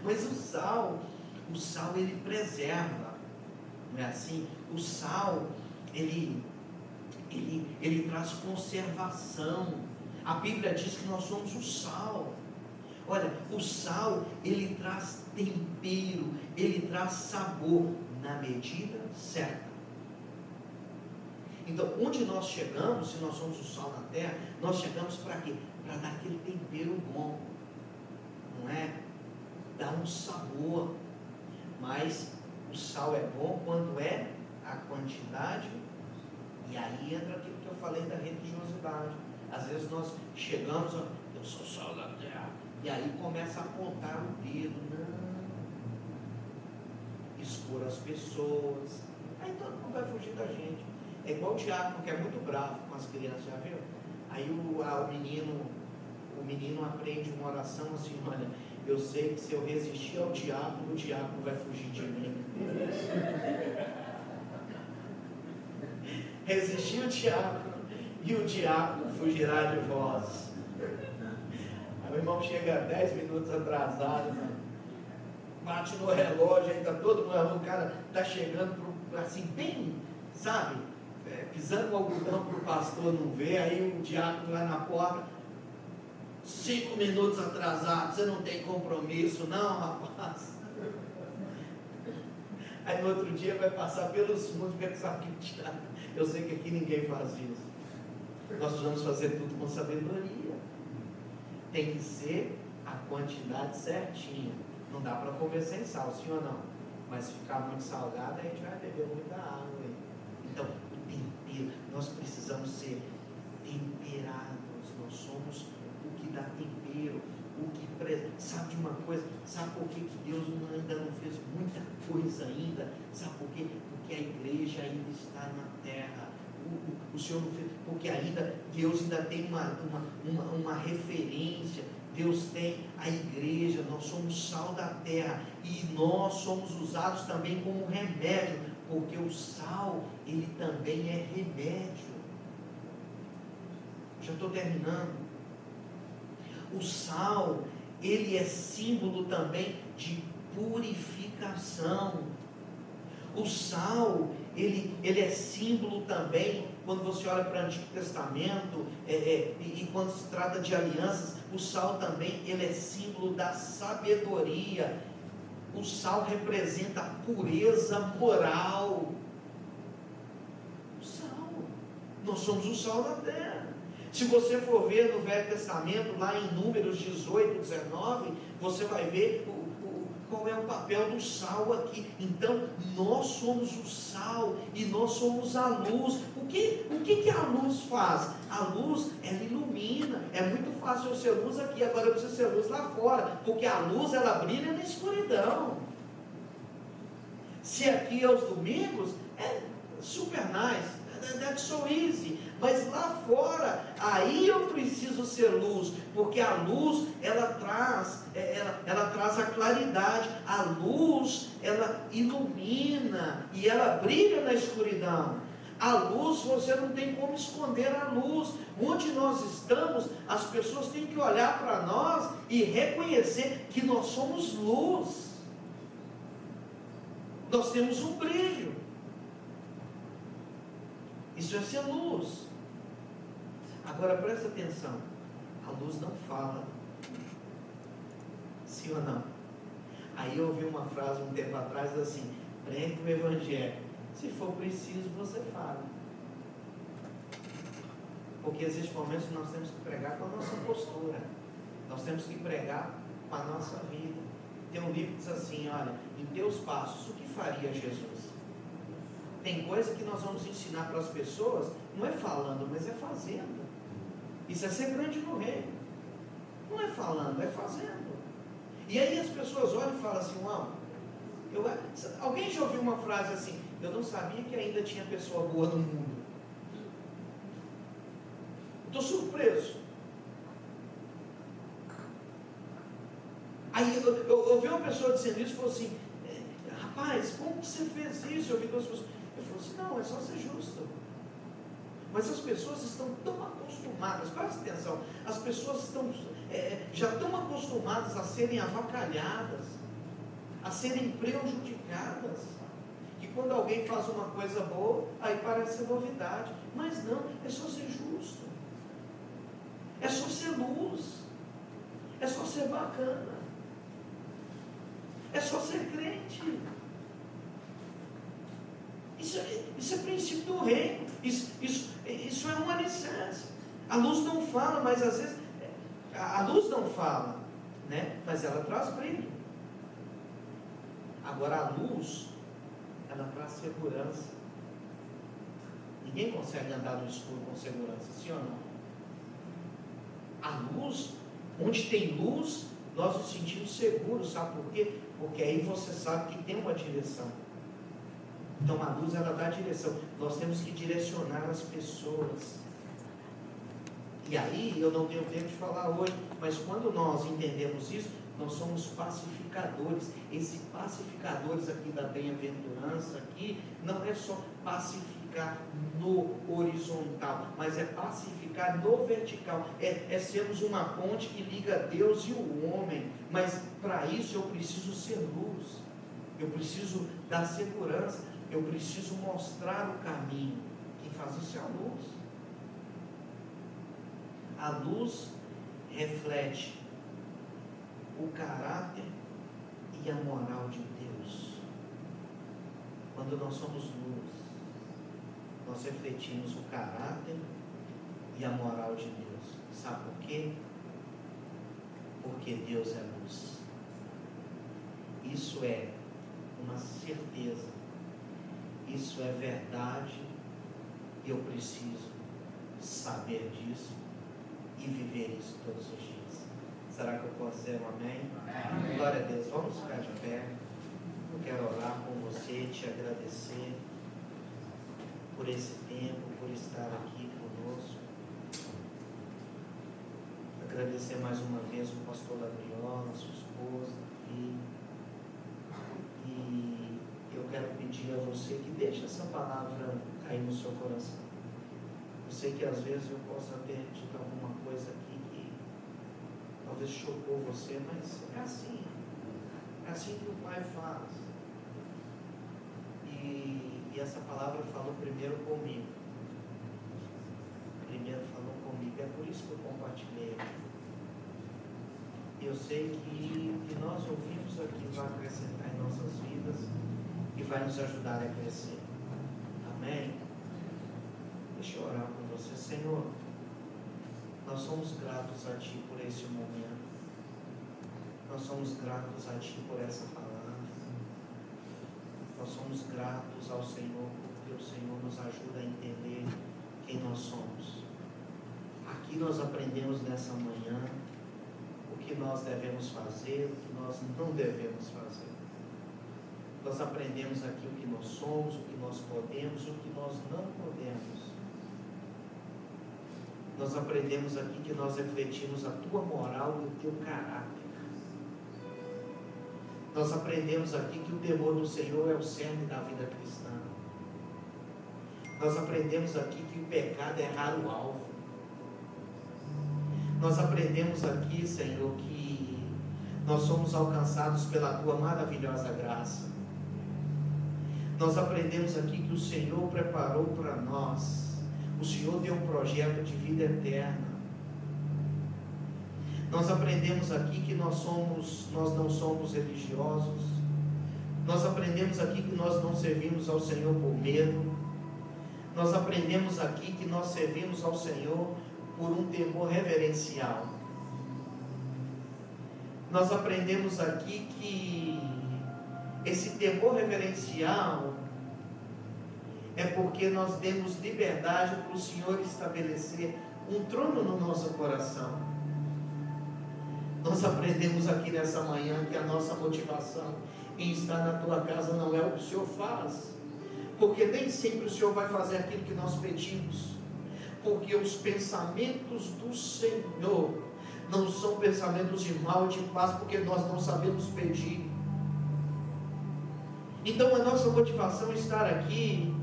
[SPEAKER 1] Mas o sal ele preserva, não é assim? O sal, ele traz conservação. A Bíblia diz que nós somos o sal. Olha, o sal, ele traz tempero, ele traz sabor na medida certa. Então, onde nós chegamos, se nós somos o sal na terra, nós chegamos para quê? Para dar aquele tempero bom, não é? Dar um sabor. Mas o sal é bom quando é a quantidade, e aí entra aquilo que eu falei da religiosidade. Às vezes nós chegamos, eu sou sal da terra, e aí começa a apontar o dedo, não, expor as pessoas, aí todo mundo vai fugir da gente. É igual o diácono, que é muito bravo com as crianças, já viu? Aí o menino aprende uma oração assim: olha, eu sei que se eu resistir ao diabo, o diabo vai fugir de mim. Resistir ao diabo, e o diabo fugirá de vós. Aí o irmão chega 10 minutos atrasado, né? Bate no relógio, aí está todo mundo, o cara está chegando assim, bem, sabe, pisando o algodão para o pastor não ver. Aí o diácono lá na porta, 5 minutos atrasado, você não tem compromisso não, rapaz? Aí no outro dia vai passar pelos fundos, pensar que eu sei que aqui ninguém faz isso. Nós precisamos fazer tudo com sabedoria. Tem que ser a quantidade certinha. Não dá para comer sem sal, sim ou não? Mas se ficar muito salgado, a gente vai beber muita água aí. Então, o tempero, nós precisamos ser temperados. Nós somos o que dá tempero, o que sabe de uma coisa? Sabe por que Deus ainda não fez muita coisa ainda? Sabe por quê? Porque a igreja ainda está na terra. O Senhor não fez, porque Deus ainda tem uma referência. Deus tem a igreja, nós somos sal da terra, e nós somos usados também como remédio, porque o sal, ele também é remédio. Já estou terminando. O sal, ele é símbolo também de purificação. O sal, ele é símbolo também, quando você olha para o Antigo Testamento, e quando se trata de alianças, o sal também, ele é símbolo da sabedoria. O sal representa a pureza moral. O sal. Nós somos o sal da terra. Se você for ver no Velho Testamento, lá em Números 18, 19, você vai ver qual é o papel do sal aqui. Então, nós somos o sal e nós somos a luz. O que a luz faz? A luz, ela ilumina. É muito fácil eu ser luz aqui, agora eu preciso ser luz lá fora, porque a luz, ela brilha na escuridão. Se aqui é os domingos, é super nice, that's so easy. Mas lá fora, aí eu preciso ser luz, porque a luz, ela traz a claridade. A luz, ela ilumina e ela brilha na escuridão. A luz, você não tem como esconder a luz. Onde nós estamos, as pessoas têm que olhar para nós e reconhecer que nós somos luz. Nós temos um brilho. Isso é ser luz. Agora presta atenção, a luz não fala, sim ou não? Aí eu ouvi uma frase um tempo atrás assim: pregue o evangelho, se for preciso você fala. Porque existem momentos que nós temos que pregar com a nossa postura, nós temos que pregar com a nossa vida. Tem um livro que diz assim: olha, em teus passos, o que faria Jesus? Tem coisa que nós vamos ensinar para as pessoas, não é falando, mas é fazendo. Isso é ser grande no reino. Não é falando, é fazendo. E aí as pessoas olham e falam assim: uau, alguém já ouviu uma frase assim: eu não sabia que ainda tinha pessoa boa no mundo. Estou surpreso. Aí eu ouvi uma pessoa dizendo isso e falou assim: rapaz, como que você fez isso? Eu ouvi duas pessoas. Eu falei assim: não, é só ser justo. Mas as pessoas estão tão acostumadas, presta atenção, as pessoas já estão acostumadas a serem avacalhadas, a serem prejudicadas, que quando alguém faz uma coisa boa, aí parece ser novidade. Mas não, é só ser justo, é só ser luz, é só ser bacana, é só ser crente. Isso é princípio do reino. Isso é um alicerce. A luz não fala, mas às vezes a luz não fala, né? Mas ela traz brilho. Agora a luz, ela traz segurança. Ninguém consegue andar no escuro com segurança, sim ou não? A luz, onde tem luz, nós nos sentimos seguros, sabe por quê? Porque aí você sabe que tem uma direção. Então a luz, ela dá direção. Nós temos que direcionar as pessoas. E aí, eu não tenho tempo de falar hoje, mas quando nós entendemos isso, nós somos pacificadores. Esse pacificadores aqui da bem-aventurança aqui, não é só pacificar no horizontal, mas é pacificar no vertical. É sermos uma ponte que liga Deus e o homem. Mas para isso eu preciso ser luz. Eu preciso dar segurança. Eu preciso mostrar o caminho. Quem faz isso é a luz. A luz reflete o caráter e a moral de Deus. Quando nós somos luz, nós refletimos o caráter e a moral de Deus. Sabe por quê? Porque Deus é luz. Isso é uma certeza. Isso é verdade. Eu preciso saber disso e viver isso todos os dias. Será que eu posso dizer um amém? Amém. Glória a Deus. Vamos ficar de pé. Eu quero orar com você, te agradecer por esse tempo, por estar aqui conosco. Agradecer mais uma vez o pastor Gabriel, a sua esposa, filho. E eu quero pedir a você que deixe essa palavra cair no seu coração. Eu sei que às vezes eu possa ter dito alguma coisa aqui que talvez chocou você, mas é assim. É assim que o Pai faz. E essa palavra falou primeiro comigo. Primeiro falou comigo. É por isso que eu compartilhei aqui. Eu sei que o que nós ouvimos aqui vai acrescentar vai nos ajudar a crescer. Amém? Deixa eu orar por você. Senhor, nós somos gratos a Ti por este momento. Nós somos gratos a Ti por essa palavra. Nós somos gratos ao Senhor porque o Senhor nos ajuda a entender quem nós somos. Aqui nós aprendemos nessa manhã o que nós devemos fazer, o que nós não devemos fazer. Nós aprendemos aqui o que nós somos, o que nós podemos e o que nós não podemos. Nós aprendemos aqui que nós refletimos a Tua moral e o Teu caráter. Nós aprendemos aqui que o temor do Senhor é o cerne da vida cristã. Nós aprendemos aqui que o pecado é errar o alvo. Nós aprendemos aqui, Senhor, que nós somos alcançados pela Tua maravilhosa graça. Nós aprendemos aqui que o Senhor preparou para nós, o Senhor deu um projeto de vida eterna. Nós aprendemos aqui que nós não somos religiosos. Nós aprendemos aqui que nós não servimos ao Senhor por medo. Nós aprendemos aqui que nós servimos ao Senhor por um temor reverencial. Nós aprendemos aqui que esse temor reverencial é porque nós demos liberdade para o Senhor estabelecer um trono no nosso coração. Nós aprendemos aqui nessa manhã que a nossa motivação em estar na Tua casa não é o que o Senhor faz, porque nem sempre o Senhor vai fazer aquilo que nós pedimos, porque os pensamentos do Senhor não são pensamentos de mal e de paz, porque nós não sabemos pedir. Então a nossa motivação em estar aqui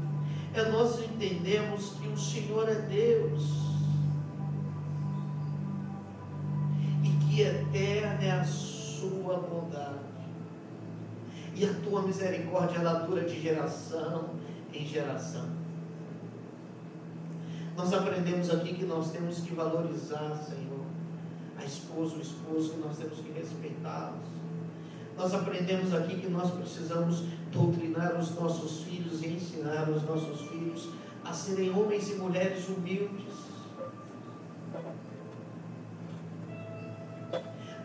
[SPEAKER 1] é nós entendemos que o Senhor é Deus, e eterna é a Sua bondade, e a Tua misericórdia ela dura de geração em geração. Nós aprendemos aqui que nós temos que valorizar, Senhor, a esposa, o esposo, que nós temos que respeitá-los. Nós aprendemos aqui que nós precisamos doutrinar os nossos filhos e ensinar os nossos filhos a serem homens e mulheres humildes.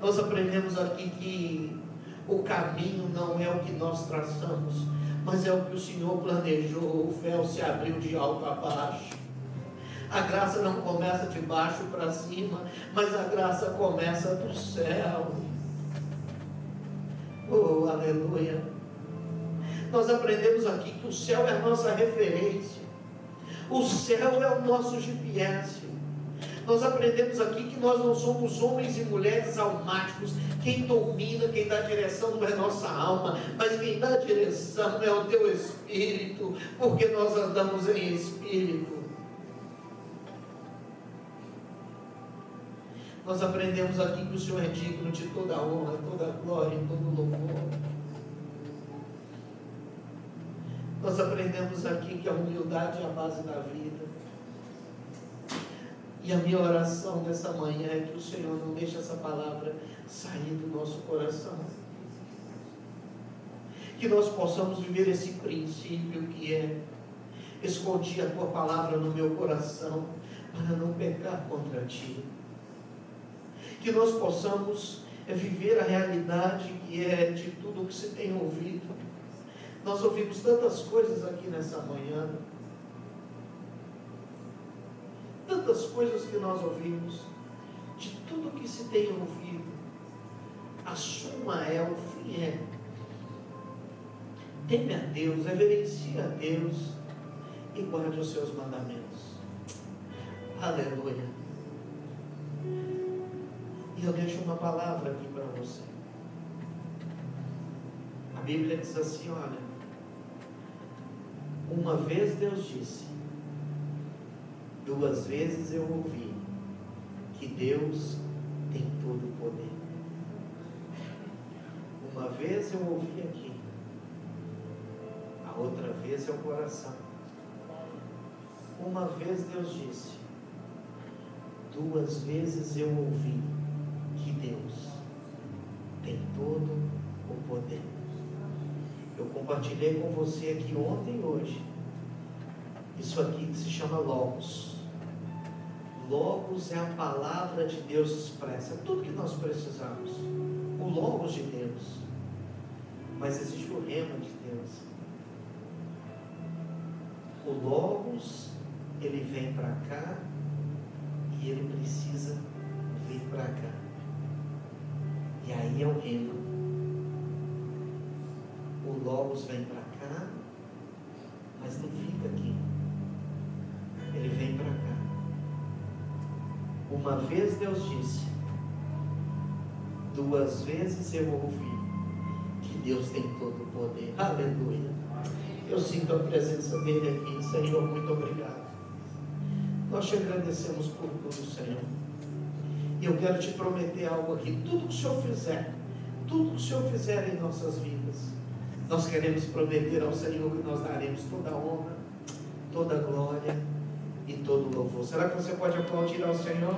[SPEAKER 1] Nós aprendemos aqui que o caminho não é o que nós traçamos, mas é o que o Senhor planejou. O véu se abriu de alto a baixo. A graça não começa de baixo para cima, mas a graça começa do céu. Oh, aleluia. Nós aprendemos aqui que o céu é a nossa referência. O céu é o nosso GPS. Nós aprendemos aqui que nós não somos homens e mulheres almáticos. Quem domina, quem dá direção não é nossa alma, mas quem dá direção é o Teu Espírito, porque nós andamos em Espírito. Nós aprendemos aqui que o Senhor é digno de toda honra, toda glória e todo louvor. Nós aprendemos aqui que a humildade é a base da vida. E a minha oração nessa manhã é que o Senhor não deixe essa palavra sair do nosso coração. Que nós possamos viver esse princípio que é: escondi a Tua palavra no meu coração para não pecar contra Ti. Que nós possamos viver a realidade que é de tudo o que se tem ouvido. Nós ouvimos tantas coisas aqui nessa manhã, tantas coisas que nós ouvimos, de tudo que se tem ouvido, a suma é, o fim é: teme a Deus, reverencie a Deus e guarde os seus mandamentos. Aleluia. E eu deixo uma palavra aqui para você. A Bíblia diz assim, olha: uma vez Deus disse, duas vezes eu ouvi, que Deus tem todo o poder. Uma vez eu ouvi aqui, a outra vez é o coração. Uma vez Deus disse, duas vezes eu ouvi que Deus tem todo o poder. Eu compartilhei com você aqui ontem e hoje. Isso aqui que se chama Logos. Logos é a palavra de Deus expressa. Tudo que nós precisamos. O Logos de Deus. Mas existe o Rema de Deus. O Logos, ele vem para cá e ele precisa vir para cá. E aí é o Rema. O Logos vem para cá, mas não fica aqui. Ele vem para cá. Uma vez Deus disse, 2 vezes eu ouvi que Deus tem todo o poder. Aleluia. Eu sinto a presença dele aqui. Senhor, muito obrigado. Nós te agradecemos por tudo, Senhor. E eu quero te prometer algo aqui. Tudo que o Senhor fizer, tudo que o Senhor fizer em nossas vidas, nós queremos prometer ao Senhor que nós daremos toda a honra, toda a glória e todo o louvor. Será que você pode aplaudir ao Senhor?